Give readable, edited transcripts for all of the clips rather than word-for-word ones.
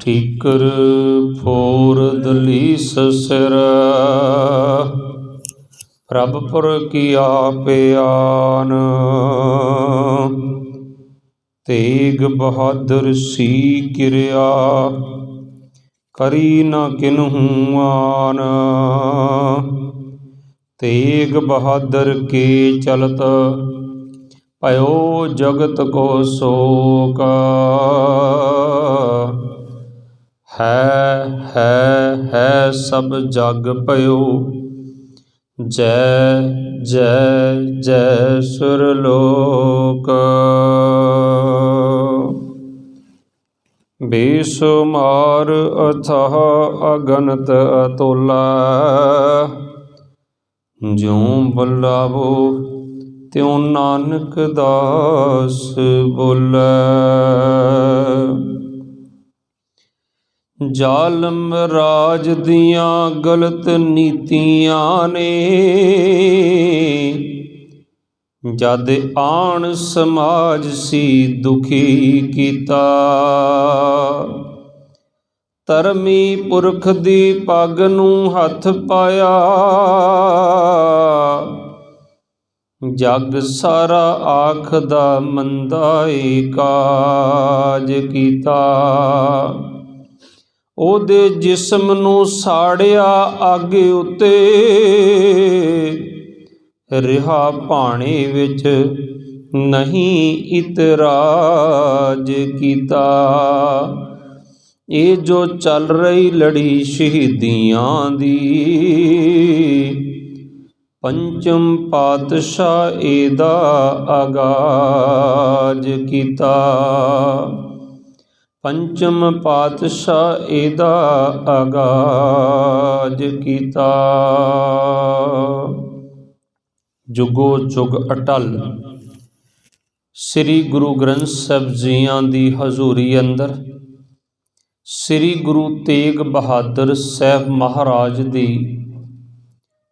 ठीकर four दलीस सिर, प्रभ पुर किया प्यान। तेग बहादुर सी किरिया, करी न किन्हू आन। तेग बहादुर के चलत, पयो जगत को शोक। है सब जग पयो, जय जय जय सुरलोक। बेसुमार अथाह अगनत अतुला, ज्यों बुलावो त्यों नानक दास बोलै। जालम राज दियां गलत नीतियां ने, जद आन समाज सी दुखी कीता। धर्मी पुरख दी पग नूं हथ पाया, जग सारा आखदा मंदा ए काज कीता। ओदे जिस्म नूं साड़िया अग उत्ते, रिहा भाणे विच नहीं इतराज कीता। ये जो चल रही लड़ी शहीदियां दी, पंचम पातशाह एदा आगाज कीता। पंचम पातशाह एदा आगाज कीता। जुगो जुग अटल। श्री गुरु ग्रंथ साहिब जियां दी हजूरी अंदर श्री गुरु तेग बहादुर साहब महाराज दी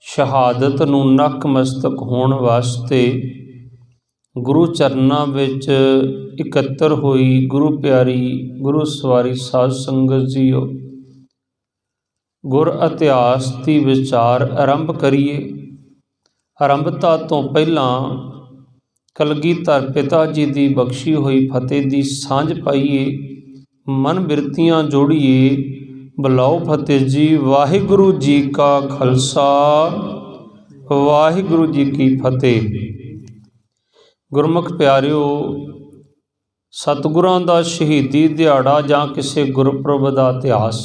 शहादत नूं नकमस्तक होण वास्ते गुरु चरनां विच इकत्तर होई गुरु प्यारी गुरु सवारी साध संगत जीओ, गुर इतिहास दी विचार आरंभ करिए। आरंभता तो पहलां कलगीधर पिता जी दी बख्शी हुई फतेह दी सांझ पाईए, मन बिरतियां जोड़िए। बुलाओ फतेह जी। वाहिगुरु जी का खालसा, वाहिगुरु जी की फतेह। गुरमुख प्यारिओ, सतगुरां दा शहीदी दिहाड़ा जां किसी गुरपुरब दा इतिहास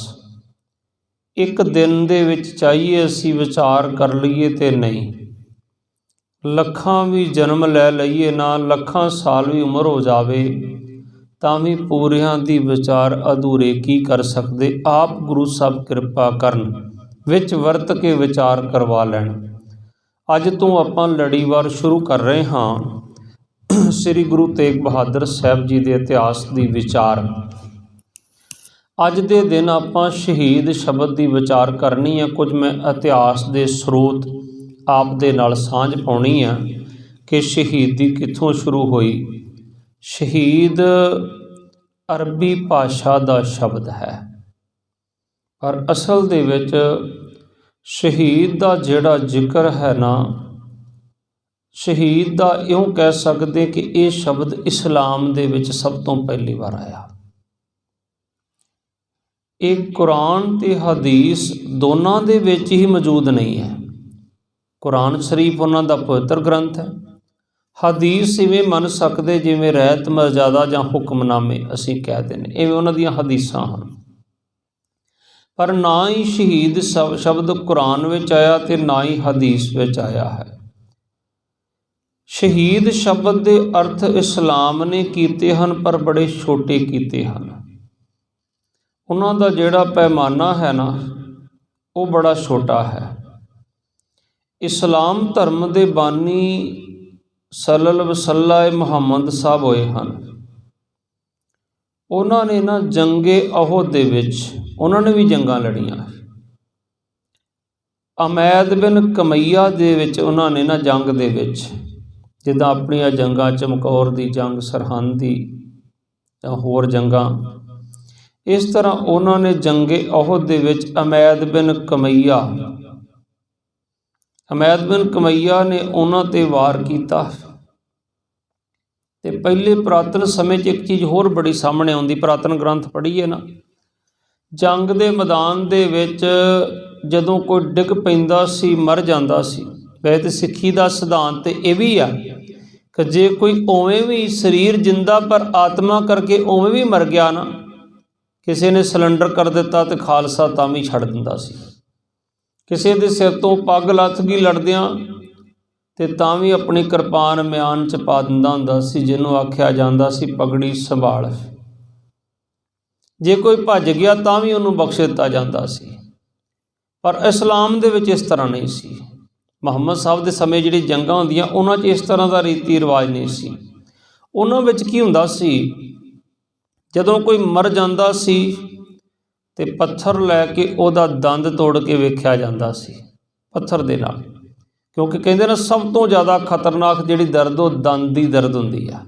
एक दिन दे विच चाहिए असीं विचार कर लईए ते नहीं। लखां भी जन्म लै लईए ना, लखां साल भी उम्र हो जावे तां भी पूरियां दी विचार अधूरे की कर सकते। आप गुरु साहब किरपा करन, विच वरत के विचार करवा लैण। अज तो आपां लड़ीवार शुरू कर रहे हाँ श्री गुरु तेग बहादुर साहब जी के इतिहास की विचार। अज दे दिन आपां शहीद शब्द की विचार करनी है। कुछ मैं इतिहास के स्रोत आप दे नाल सांझ पाउणी है कि शहीदी कित्थों शुरू हुई। शहीद अरबी भाषा का शब्द है, पर असल दे विच शहीद का जिहड़ा जिक्र है ना, शहीद का इउं कह सकते कि ये शब्द इस्लाम दे विच सब तो पहली बार आया। एक कुरान ते हदीस दोनों दे विच ही मौजूद नहीं है। कुरान शरीफ उन्हां दा पवित्र ग्रंथ है। हदीस इवें मन सकते जिवें रहत मर्यादा जां हुक्मनामे असीं कह देने, इवें उन्हां दीयां हदीसां हन। पर ना ही शहीद शब्द कुरान विच आया ते ना ही हदीस विच आया है। शहीद शब्द के अर्थ इस्लाम ने कीते हन, पर बड़े छोटे कीते हन। उन्हां दा जिहड़ा पैमाना है ना, वो बड़ा छोटा है। इस्लाम धर्म के बानी सल्लल्लाहु अलैहि वसल्लम मुहम्मद साहब होए हन। उन्होंने ना जंगे अहोद दे विच उन्होंने भी जंगां लड़ियां। अमैद बिन कमैया दे विच उन्होंने ना जंग दे विच जिद्दां अपनियां जंगां चमकौर दी जंग, सरहंद दी जां होर जंगां, इस तरह उन्होंने जंगे ओहद दे विच अमैद बिन कमैया ने उन्हां ते वार कीता। ते पहले पुरातन समय एक चीज़ होर बड़ी सामने आउंदी, पुरातन ग्रंथ पढ़ीए ना, जंग दे मैदान दे विच जदों कोई डिग पैंदा सी मर जांदा सी। वैसे तो सिੱਖੀ ਦਾ सिद्धांत तो यह भी आ कि जे कोई उवें भी शरीर जिंदा पर आत्मा करके उवें भी मर गया ना, किसी ने सिलेंडर कर दिता तो खालसा तां भी छड़ दिंदा सी। किसी दे सिर तो पग लथ गई लड़दियां ते तां भी अपनी किरपान म्यान च पा दिंदा हुंदा सी, जिन्हों आख्या जांदा सी पगड़ी संभाल। जे कोई भज गया तां भी उन्होंने बख्श दिता जांदा सी। पर इस्लाम दे विच इस तरह नहीं सी। मुहम्मद साहब दे समय जिहड़ी जंगां हुंदियां उन्हां 'च इस तरह का रीति रिवाज नहीं सी। उन्हां विच की हुंदा सी, जदों कोई मर जांदा सी ते पत्थर लैके उहदा दंद तोड़ के वेख्या जांदा सी पत्थर दे नाल, क्योंकि कहते ना सब तो ज़्यादा खतरनाक जिहड़ी दर्द वो दंद की दर्द हुंदी आ।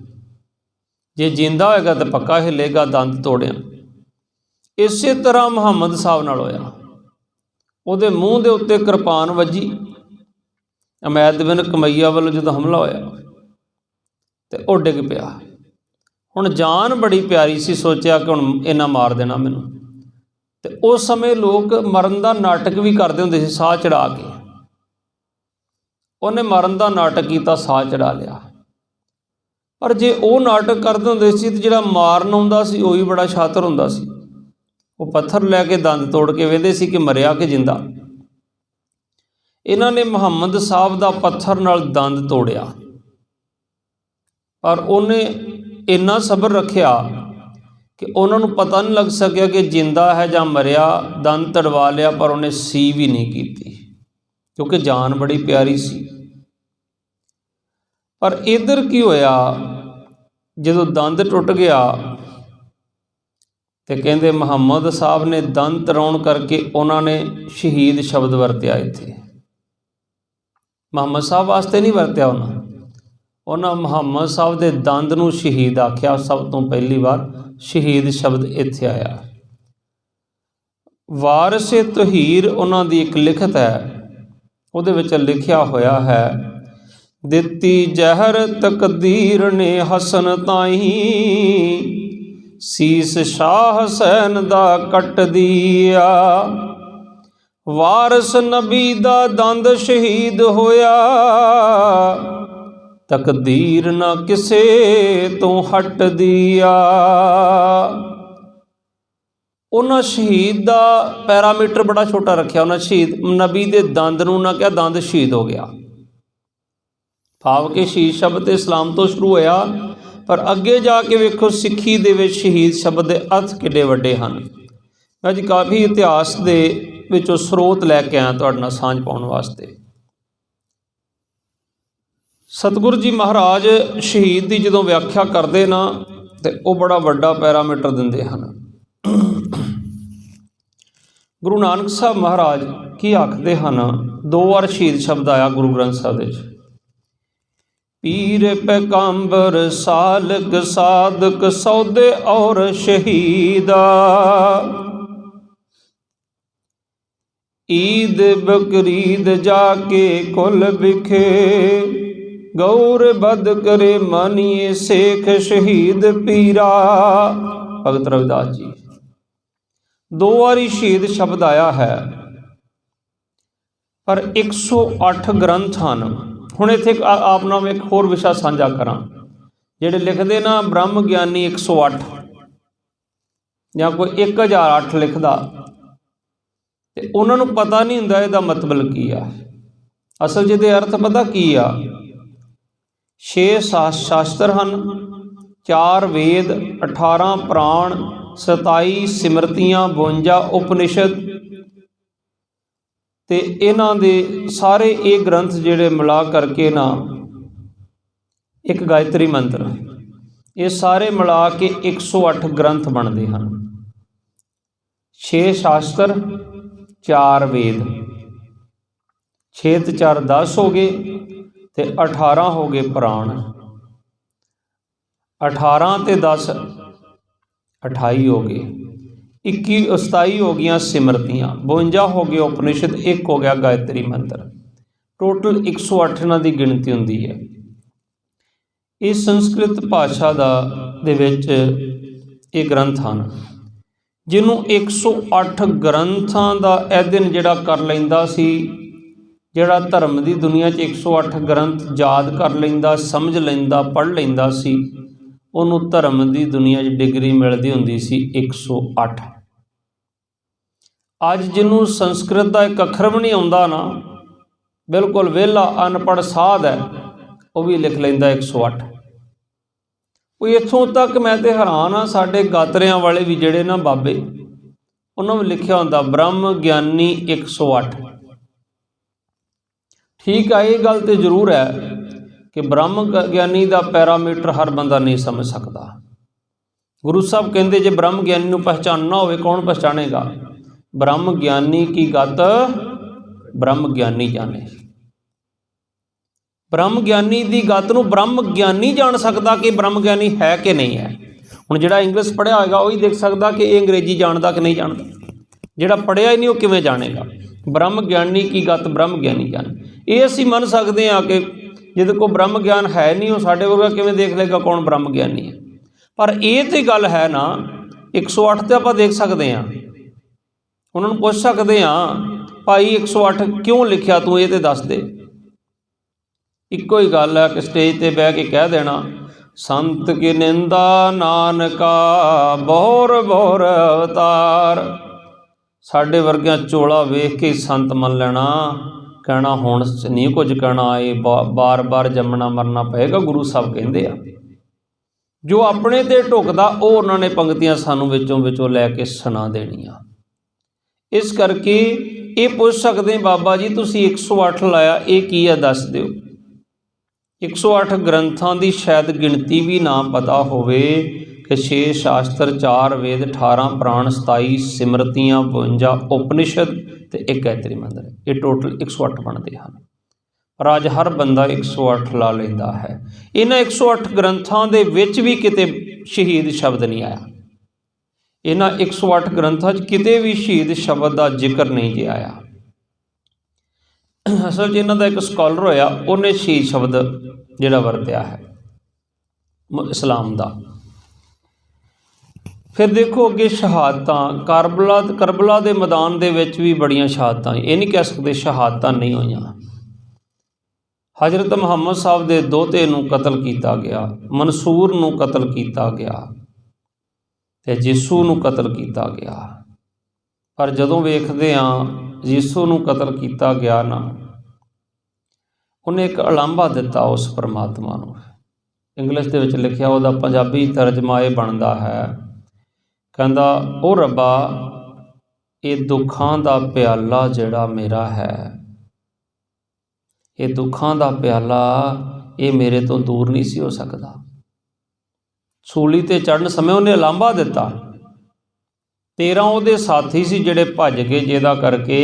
जे जिंदा होएगा तो पक्का हिलेगा, दंद तोड़िया। इस तरह मुहम्मद साहब नाल होया। उहदे मूँह दे उत्ते किरपान वजी। अमैद बिन कमैया वालों जो हमला होया तो वह डिग पिया। हुण जान बड़ी प्यारी सी, सोचा कि हुण इन्हां मार देना मैनूं। ते उस समय लोग मरण का नाटक भी करते हुंदे सी, साह चढ़ा के। उन्हें मरण का नाटक किया, साह चढ़ा लिया। पर जे वो नाटक करते हुंदे सी तो जिहड़ा मारन आउंदा सी वो भी बड़ा शातिर हुंदा सी। वो पत्थर लैके दंद तोड़ के वेंदे सी कि मरिया कि जिंदा। इन्हां ने मुहम्मद साहब दा पत्थर नाल दंद तोड़िया, पर उन्हें इन्ना सबर रखिया कि उन्होंने पता नहीं लग सकिया कि जिंदा है जां मरिया। दंद तड़वा लिया पर उन्हें सी भी नहीं की, क्योंकि जान बड़ी प्यारी सी। पर इधर की होया, जदों दंद टुट गया तो कहते मुहम्मद साहब ने दंद तड़ाउण करके उन्होंने शहीद शब्द वरत्या। इत्थे मुहम्मद साहब वास्ते नहीं वरत्या, उन्होंने मुहम्मद साहब के दंद नूं शहीद आख्या। सब तो पहली बार शहीद शब्द इत्थे आया। वारिस तहीर उन्हां दी एक लिखत है, उहदे विच लिखिया होया है, दिती जहर तकदीर ने हसन ताई, सीस शाह हुसैन दा कट दिया। वारिस नबी दा दंद शहीद होया, तकदीर ना किसे तो हट दिया। उन्हें शहीद का पैरामीटर बड़ा छोटा रखा। उन्हें शहीद नबी के दंद नूं ना क्या, दंद शहीद हो गया। भाव के शहीद शब्द तो इस्लाम तो शुरू होया, पर अगे जाके वेखो सिੱਖੀ दे विच शहीद शब्द के अर्थ किड्डे वड्डे हैं। मैं जी काफ़ी इतिहास के विचों स्रोत लैके आया तुहाडे नाल सांझ पाउण वास्ते। सतगुरु जी महाराज शहीद की जदों व्याख्या करते ना तो वह बड़ा वड्डा पैरामीटर दिंदे हैं। गुरु नानक साहब महाराज की आखते हैं, दो बार शहीद शब्द आया गुरु ग्रंथ साहब विच। पीर पैगंबर सालक सादक सौदे और शहीदा, ईद बकरीद जाके कुल बिखे, गौर बद करे मानिए शेख शहीद पीरा। भगत रविदास जी। दो बारी शहीद शब्द आया है, पर 108 ग्रंथ हैं। हुण इत्थे आप नाल एक होर विशा साझा करा, जिहड़े लिखदे ना ब्रह्म ज्ञानी 108 या कोई 1008 लिखदा ते उन्हां नूं पता नहीं हुंदा इहदा मतलब की आ। असल जिहदे अर्थ पता की आ, 6 शास्त्र हैं, 4 वेद, 18 पुराण, 27 सिमरतियाँ, 52 उपनिषद ते इन्हां दे सारे ये ग्रंथ जिहड़े मिला करके ना एक गायत्री मंत्र, ये सारे मिला के 108 ग्रंथ बनते हैं। 6 शास्त्र, 4 वेद, 6 ते 4 10 हो गए ते 18 हो गए पुराण, 18 ते 10 28 हो गए। 21 27 हो गई सिमरतियाँ, 52 हो गए उपनिषद, 1 हो गया गायत्री मंत्र। टोटल 108 इन्हां दी गिणती हुंदी है। ये संस्कृत भाषा दे विच ये ग्रंथ हैं जिन्हों 108 ग्रंथां दा ए दिन जिहड़ा कर लैंदा सी, जिहड़ा धर्म की दुनिया 108 ग्रंथ याद कर लैंदा, समझ लैंदा, पढ़ लैंदा सी, उहनूं धर्म की दुनिया डिग्री मिलती हुंदी सी 108। अज जिन्हों संस्कृत का एक अखर भी नहीं आउंदा ना, बिल्कुल वेला अनपढ़ साध है, वह भी लिख लैंदा 108। वो इत्थों तक मैं तो हैरान हाँ, साडे गातरियां वाले भी जिहड़े ना बाबे, उन्होंने लिखिया हुंदा ब्रह्म ज्ञानी 108। ठीक है, ये गल तो जरूर है कि ब्रह्म ज्ञानी का पैरामीटर हर बंदा नहीं समझ सकता। गुरु साहब कहते जे ब्रह्म ज्ञानी को पहचानना हो, कौन पहचानेगा? ब्रह्म ज्ञानी की गत ब्रह्म ज्ञानी जाने। ब्रह्म ज्ञानी की गत नूं ब्रह्म ज्ञानी जान सकता कि ब्रह्म ज्ञानी है कि नहीं है। हुण जिहड़ा इंग्लिश पढ़िया होएगा वही देख सकता कि ये अंग्रेजी जानता कि नहीं जानता, जिहड़ा पढ़िया ही नहीं वो किवें जानेगा। ब्रह्म ज्ञानी की गत ब्रह्म ज्ञानी जाने, ये असीं मन सकते हैं कि जिहदे कोल ब्रह्म ज्ञान है नहीं वो साडे वर्गा किवें देख लेगा कौन ब्रह्म ज्ञानी है। पर ये तो गल है ना, 108 तो आपां देख सकते हैं, उन्होंने पूछ सकते हैं भाई 108 क्यों लिखिया तू, ये तो दस दे। इक्को ही गल है कि स्टेज पर बह के कह देना संत की निंदा नानका बोर बोर अवतार। साडे वर्गियां चोला वेख के संत मन लेना, कहना हुण नहीं कुछ कहना, ये बार बार जमना मरना पएगा। गुरु साहब कहते हैं जो अपने ते ढुकदा वो उन्होंने पंक्तियां सानू विचों विचों लैके सुना देनियां। इस करके ये पूछ सकते हैं बाबा जी तुसी 108 लाया, ये की है दस दिओ। 108 ग्रंथां की शायद गिणती भी ना पता होवे कि 6 शास्त्र, 4 वेद, 18 पुराण, 27 सिमरतियां, 52 उपनिषद ते 1 गायत्री मंत्र, ये टोटल 108 बनते हैं। पर अज हर बंदा 108 ला लेंदा है। इन्हां 108 ग्रंथां दे विच भी किते शहीद शब्द नहीं आया। इन्हां 108 ग्रंथां च किते भी शहीद शब्द का जिक्र नहीं जे आया। असल च इन्हां दा एक स्कॉलर होया, उन्हें शहीद शब्द जिहड़ा वरत्या है इस्लाम दा। फिर देखो अगे शहादतां, करबला के मैदान दे विच भी बड़ियां शहादतां, ये नहीं कह सकते शहादतां नहीं होईयां। हज़रत मुहम्मद साहब के दोते नूं कतल किया गया, मंसूर नूं कतल किया गया ते यीशू नूं कतल किया गया। पर जदों वेखदे हां यीशू नूं कतल किया गया ना, उन्हें एक अलांभा दिता उस परमात्मा नूं। इंग्लिश दे विच लिखिया, उहदा पंजाबी तर्जमा ये बनदा है, कहंदा ओ रब्बा ये दुखां दा प्याला जिहड़ा मेरा है, ये दुखां दा प्याला ये मेरे तो दूर नहीं सी हो सकदा। सूली ते चढ़न समय उन्हें लांभा दिता। 13 उहदे साथी सी जिहड़े भज गए, जिहदा करके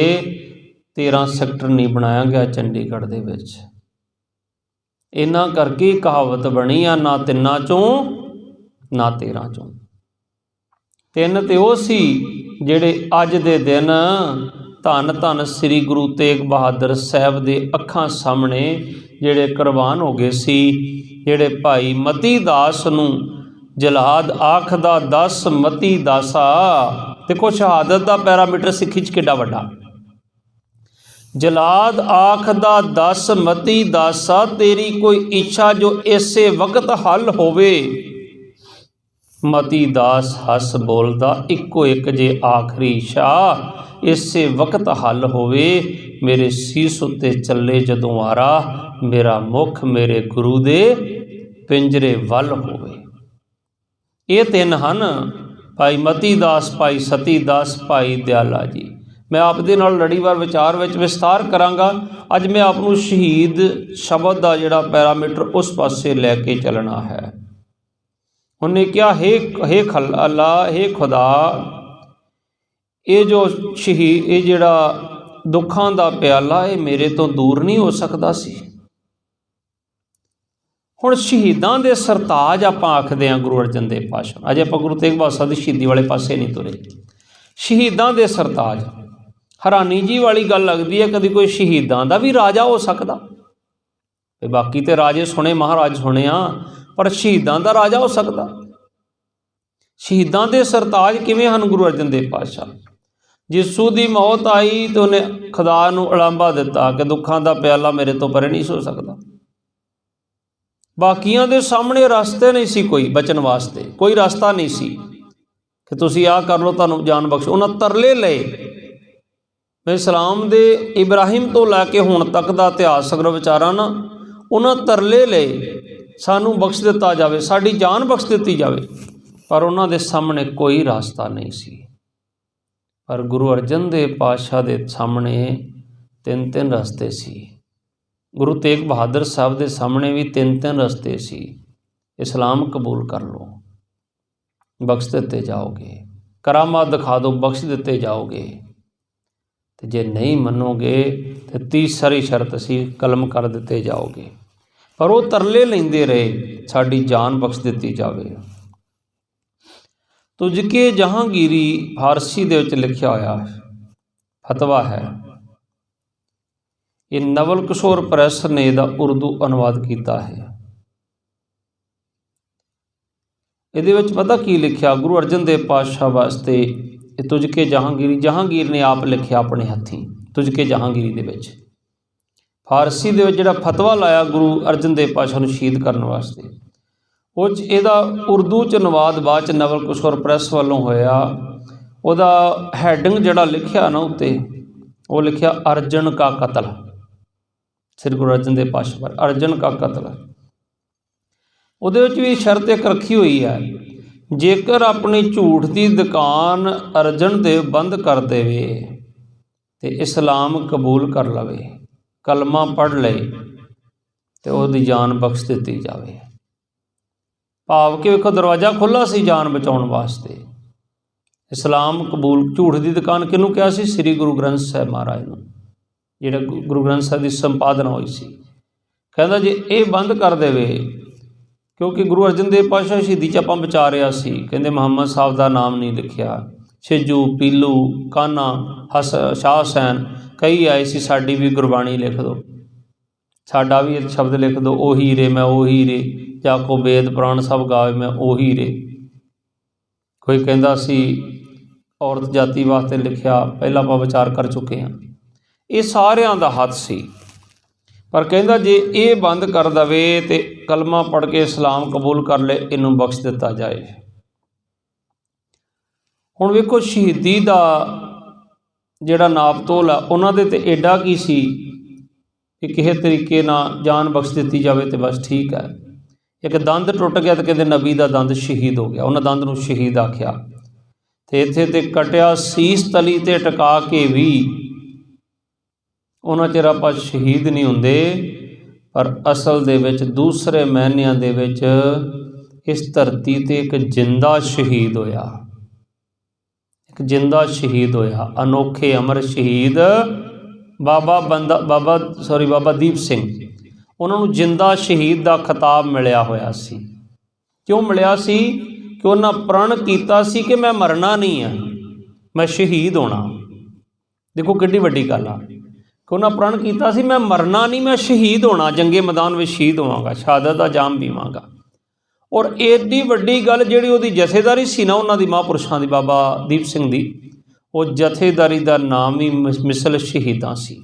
13 सैक्टर नहीं बनाया गया चंडीगढ़ दे विच। इन्हां करके कहावत बनी आ, ना 3 चों ना 13 चों। 3 ते वो सी जिहड़े अज दे दिन धन धन श्री गुरु तेग बहादुर साहब दे अखां सामने जिहड़े कुर्बान हो गए सी। जिहड़े भाई मती दास नूं जलाद आखदा 10 मती दासा। देखो शहादत का पैरामीटर सिक्खी च किड्डा वड्डा। जलाद आखदा 10 मती दासा, तेरी कोई इच्छा जो इसे वक्त हल होवे। मती दास हस बोलदा इक्को एक जे आखरी शाह, इसे वक्त हल होवे। मेरे सीस उत्ते चले जदों आरा, मेरा मुख मेरे गुरु दे पिंजरे वल होवे। ये 3 हन, भाई मती दास, भाई सती दास, भाई दयाला जी। मैं आप दे नाल लड़ीवार विचार विच विस्तार करांगा। अज मैं आपनूं शहीद शब्द का जिहड़ा पैरामीटर उस पासे लैके चलना है। उन्हें क्या हे अल्लाह, हे खुदा, ये जो शहीद ये जिहड़ा दुखां दा प्याला ये मेरे तो दूर नहीं हो सकदा सी। हुण शहीदां दे सरताज आपां आखदे हां गुरु अर्जन देव पातशाह। अजे आपां गुरु तेग बहादुर साहब दी शहीदी वाले पासे नहीं तुरे। शहीदां दे सरताज। हैरानी जी वाली गल लगती है, कभी कोई शहीदां दा भी राजा हो सकता? बाकी तो राजे सुने, महाराज सुने पर शहीदां दा राजा हो सकता? शहीदां दे सरताज किवें हन गुरु अर्जन देव पातशाह? जिसू की मौत आई तो उन्हें खुदा नूं उलांभा दिता कि दुखां दा प्याला मेरे तो परे नहीं हो सकता। बाकियां दे सामने रास्ते नहीं सी, कोई बचन वास्ते कोई रास्ता नहीं सी कि तुसीं आ कर लो, तुहानूं जान बख्श। उन्हें तरले लए। मैं इस्लाम दे इब्राहिम तो लैके हुण तक का इतिहास अगर विचारा ना, उन्हें तरले लए सानूं बख्श दिता जाए, साडी जान बख्श दी जाए, पर उन्हां दे सामने कोई रास्ता नहीं सी। पर गुरु अर्जन देव पातशाह के सामने तीन तीन रस्ते सी। गुरु तेग बहादुर साहब के सामने भी तीन तीन रस्ते सी। इस्लाम कबूल कर लो, बख्श दिते जाओगे। करामात दिखा दो, बख्श दिते जाओगे। तो जे नहीं मनोगे तो तीसरी शर्त सी, कलम कर दिते जाओगे। पर वो तरले लेंदे रहे, साड़ी जान बख्श दी जाए। तुझके जहांगीरी फारसी दे विच लिखिया होया फतवा है। ये नवल किशोर प्रैस ने इसका उर्दू अनुवाद किया है। ये पता की लिखिया? गुरु अर्जन देव पातशाह वास्ते तुझके जहांगीरी, जहांगीर ने आप लिखिया अपने हथी तुझके जहांगीरी दे विच। फारसी दे विच जिहड़ा फतवा लाया गुरु अर्जन देव पातशाह नूं शहीद करने वास्ते, उस इहदा उर्दू च अनुवाद बाद नवल किशोर प्रैस वालों होया। उहदा हैडिंग जिहड़ा लिखिया ना उत्ते, वो लिखिया अर्जन का कतल। श्री गुरु अर्जन देव पातशाह पर अर्जन का कतल। उहदे विच भी शर्त एक रखी हुई है, जेकर अपनी झूठ की दुकान अर्जन देव बंद कर देवे तो इस्लाम कबूल कर लवे, कलमा पढ़ ले तो उसकी जान बख्श दी जाए। भाव कि वेखो दरवाज़ा खुला सी जान बचाउण वास्ते। इस्लाम कबूल, झूठ की दुकान किनू कहा सी? श्री गुरु ग्रंथ साहिब महाराज नूं, जिहड़ा गुरु ग्रंथ साहिब की संपादना हुई सी। कहंदा जे ये बंद कर देवे, क्योंकि गुरु अर्जन देव पातशाह शहीदी च आपां बचा रहा सी। कहंदे मुहम्मद साहब का नाम नहीं लिखिया, छिजू, पीलू, काना, शाह हुसैन कई आए सी, साडी भी गुरबाणी लिख दो, साडा भी एक शब्द लिख दो, ओ हीरे मैं ओ हीरे, जाको वेद पुराण सब गावे मैं ओ हीरे। कोई कहंदा सी औरत जाति वास्ते लिखिया, पहला आपां विचार कर चुके हैं। ये सारियां दा हथ सी, पर कहंदा जे ये बंद कर दवे तो कलमा पढ़ के इस्लाम कबूल कर ले, इनू बख्श दिता जाए। हुण वेखो शहीदी का जिहड़ा नाप तोल है उन्होंने तो एडा की सी कि किसी तरीके ना जान बख्श दी जाए तो बस ठीक है। एक दंद टुट गया तो कहते नबी का दंद शहीद हो गया, उन्हें दंद नूं शहीद आख्या। तो इत्थे ते कटिया सीस तली ते टका के भी उन्हां चिर आपां शहीद नहीं हुंदे, पर असल दे विच दूसरे महीनिਆਂ दे विच इस धरती ते एक जिंदा शहीद होया, एक जिंदा शहीद होया, अनोखे अमर शहीद बाबा दीप सिंह। उन्होंने जिंदा शहीद का खिताब मिलिया होया सी। क्यों मिलिया सी? कि उन्हें प्रण किया सी कि मैं मरना नहीं है, मैं शहीद होना। देखो किड्डी वड्डी गल आ कि उन्हें प्रण किया सी मैं मरना नहीं, मैं शहीद होना, जंगे मैदान में शहीद होवांगा, शहादत का जाम पीवांगा। और एडी वड्डी गल जिहड़ी उहदी जथेदारी सी ना उन्हां दी महापुरुषां दी, बाबा दीप सिंह दी, वो जथेदारी का नाम ही मिसल शहीदां सी।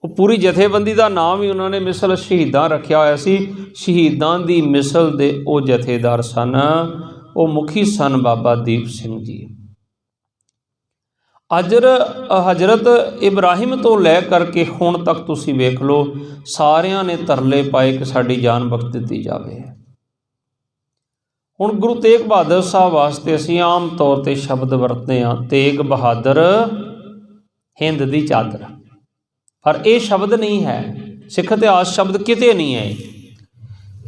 वो पूरी जथेबंदी का नाम ही उन्होंने मिसल शहीदां रखा होया सी। शहीदां दी मिसल दे वो जथेदार सन, वो मुखी सन बाबा दीप सिंह जी। हजरत इब्राहिम तो लै करके हुण तक तुसी वेख लो, सारियां ने तरले पाए कि साडी जान बख्श दित्ती जावे। हुण गुरु तेग बहादुर साहब वास्ते असीं आम तौर पर शब्द वरतते हैं, तेग बहादुर हिंद दी चादर, पर यह शब्द नहीं है, सिख इतिहास शब्द किते नहीं है।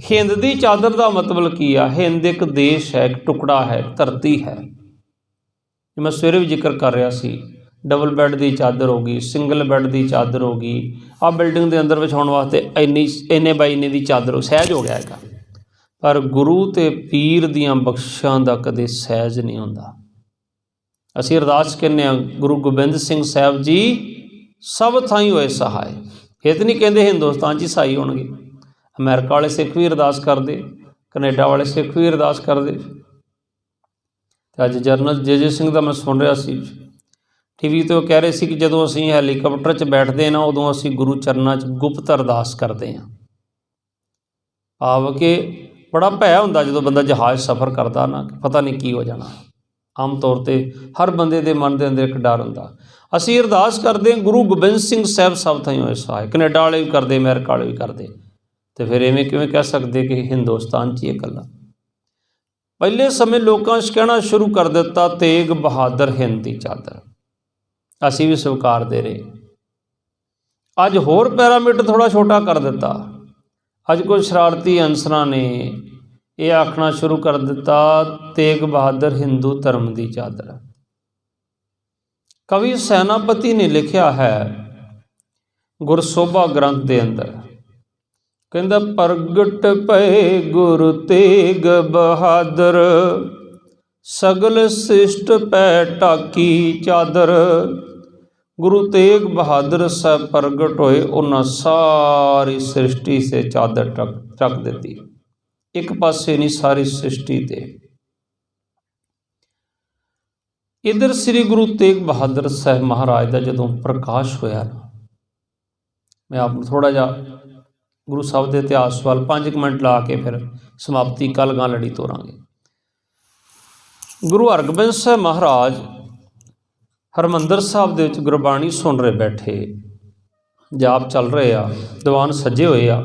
हिंद दी चादर का मतलब की है? हिंद एक देश है, एक टुकड़ा है, धरती है। मैं सवेरे भी जिक्र कर रहा सी, डबल बैड की चादर होगी, सिंगल बैड की चादर होगी, आ बिल्डिंग के अंदर विछाउण वास्ते इन्ने बाई इन्ने की चादर सहज हो गया है। पर गुरु ते पीर दियां बख्शां दा कदे सहज नहीं होंदा। ਅਸੀਂ ਅਰਦਾਸ ਕਹਿੰਦੇ ਹਾਂ, ਗੁਰੂ ਗੋਬਿੰਦ ਸਿੰਘ ਸਾਹਿਬ ਜੀ ਸਭ ਥਾਈਂ ਹੋਏ ਸਹਾਏ। ਇਹ ਤਾਂ ਨਹੀਂ ਕਹਿੰਦੇ ਹਿੰਦੁਸਤਾਨ 'ਚ ਹੀ ਸਹਾਈ ਹੋਣਗੇ, ਅਮਰੀਕਾ ਵਾਲੇ ਸਿੱਖ ਵੀ ਅਰਦਾਸ ਕਰਦੇ, ਕੈਨੇਡਾ ਵਾਲੇ ਸਿੱਖ ਵੀ ਅਰਦਾਸ ਕਰਦੇ। ਅਤੇ ਅੱਜ ਜਰਨਲ ਜੇ ਸਿੰਘ ਦਾ ਮੈਂ ਸੁਣ ਰਿਹਾ ਸੀ TV 'ਤੇ, ਉਹ ਕਹਿ ਰਹੇ ਸੀ ਕਿ ਜਦੋਂ ਅਸੀਂ ਹੈਲੀਕਾਪਟਰ 'ਚ ਬੈਠਦੇ ਨਾ, ਉਦੋਂ ਅਸੀਂ ਗੁਰੂ ਚਰਨਾਂ 'ਚ ਗੁਪਤ ਅਰਦਾਸ ਕਰਦੇ ਹਾਂ। ਭਾਵ ਕਿ ਬੜਾ ਭੈ ਹੁੰਦਾ ਜਦੋਂ ਬੰਦਾ ਜਹਾਜ਼ ਸਫ਼ਰ ਕਰਦਾ ਨਾ, ਪਤਾ ਨਹੀਂ ਕੀ ਹੋ ਜਾਣਾ। ਆਮ ਤੌਰ 'ਤੇ ਹਰ ਬੰਦੇ ਦੇ ਮਨ ਦੇ ਅੰਦਰ ਇੱਕ ਡਰ ਹੁੰਦਾ। ਅਸੀਂ ਅਰਦਾਸ ਕਰਦੇ ਹਾਂ, ਗੁਰੂ ਗੋਬਿੰਦ ਸਿੰਘ ਸਾਹਿਬ ਸਭ ਥਾਈਂ ਹੋਏ ਸਹਾਏ। ਕੈਨੇਡਾ ਵਾਲੇ ਵੀ ਕਰਦੇ, ਅਮਰੀਕਾ ਵਾਲੇ ਵੀ ਕਰਦੇ, ਅਤੇ ਫਿਰ ਇਵੇਂ ਕਿਵੇਂ ਕਹਿ ਸਕਦੇ ਕਿ ਹਿੰਦੁਸਤਾਨ 'ਚ ਹੀ ਇਹ ਗੱਲਾਂ। ਪਹਿਲੇ ਸਮੇਂ ਲੋਕਾਂ 'ਚ ਕਹਿਣਾ ਸ਼ੁਰੂ ਕਰ ਦਿੱਤਾ, ਤੇਗ ਬਹਾਦਰ ਹਿੰਦ ਦੀ ਚਾਦਰ। ਅਸੀਂ ਵੀ ਸਵੀਕਾਰਦੇ ਰਹੇ। ਅੱਜ ਹੋਰ ਪੈਰਾਮੀਟਰ ਥੋੜ੍ਹਾ ਛੋਟਾ ਕਰ ਦਿੱਤਾ। ਅੱਜ ਕੁਝ ਸ਼ਰਾਰਤੀ ਅਨਸਰਾਂ ਨੇ ਇਹ ਆਖਣਾ ਸ਼ੁਰੂ ਕਰ ਦਿੱਤਾ, ਤੇਗ ਬਹਾਦਰ ਹਿੰਦੂ ਧਰਮ ਦੀ ਚਾਦਰ। ਕਵੀ ਸੈਨਾਪਤੀ ਨੇ ਲਿਖਿਆ ਹੈ ਗੁਰਸੋਭਾ ਗ੍ਰੰਥ ਦੇ ਅੰਦਰ, ਕਹਿੰਦਾ, ਪ੍ਰਗਟ ਪਏ ਗੁਰ ਤੇਗ ਬਹਾਦਰ, ਸਗਲ ਸ੍ਰਿਸ਼ਟ ਪੈ ਢਾਕੀ ਚਾਦਰ। ਗੁਰੂ ਤੇਗ ਬਹਾਦਰ ਸਾਹਿਬ ਪ੍ਰਗਟ ਹੋਏ, ਉਹਨਾਂ ਸਾਰੀ ਸ੍ਰਿਸ਼ਟੀ ਸੇ ਚਾਦਰ ਢੱਕ ਦਿੱਤੀ। ਇੱਕ ਪਾਸੇ ਨਹੀਂ, ਸਾਰੀ ਸ੍ਰਿਸ਼ਟੀ 'ਤੇ। ਇੱਧਰ ਸ੍ਰੀ ਗੁਰੂ ਤੇਗ ਬਹਾਦਰ ਸਾਹਿਬ ਮਹਾਰਾਜ ਦਾ ਜਦੋਂ ਪ੍ਰਕਾਸ਼ ਹੋਇਆ ਨਾ, ਮੈਂ ਆਪ ਨੂੰ ਥੋੜ੍ਹਾ ਜਿਹਾ ਗੁਰੂ ਸਾਹਿਬ ਦੇ ਇਤਿਹਾਸ ਵੱਲ 5 ਮਿੰਟ ਲਾ ਕੇ ਫਿਰ ਸਮਾਪਤੀ ਕੱਲ੍ਹ ਗਾਂ ਲੜੀ ਤੋਰਾਂਗੇ। ਗੁਰੂ ਹਰਗੋਬਿੰਦ ਸਾਹਿਬ ਮਹਾਰਾਜ ਹਰਿਮੰਦਰ ਸਾਹਿਬ ਦੇ ਵਿੱਚ ਗੁਰਬਾਣੀ ਸੁਣ ਰਹੇ ਬੈਠੇ, ਜਾਪ ਚੱਲ ਰਹੇ ਆ, ਦੀਵਾਨ ਸੱਜੇ ਹੋਏ ਆ।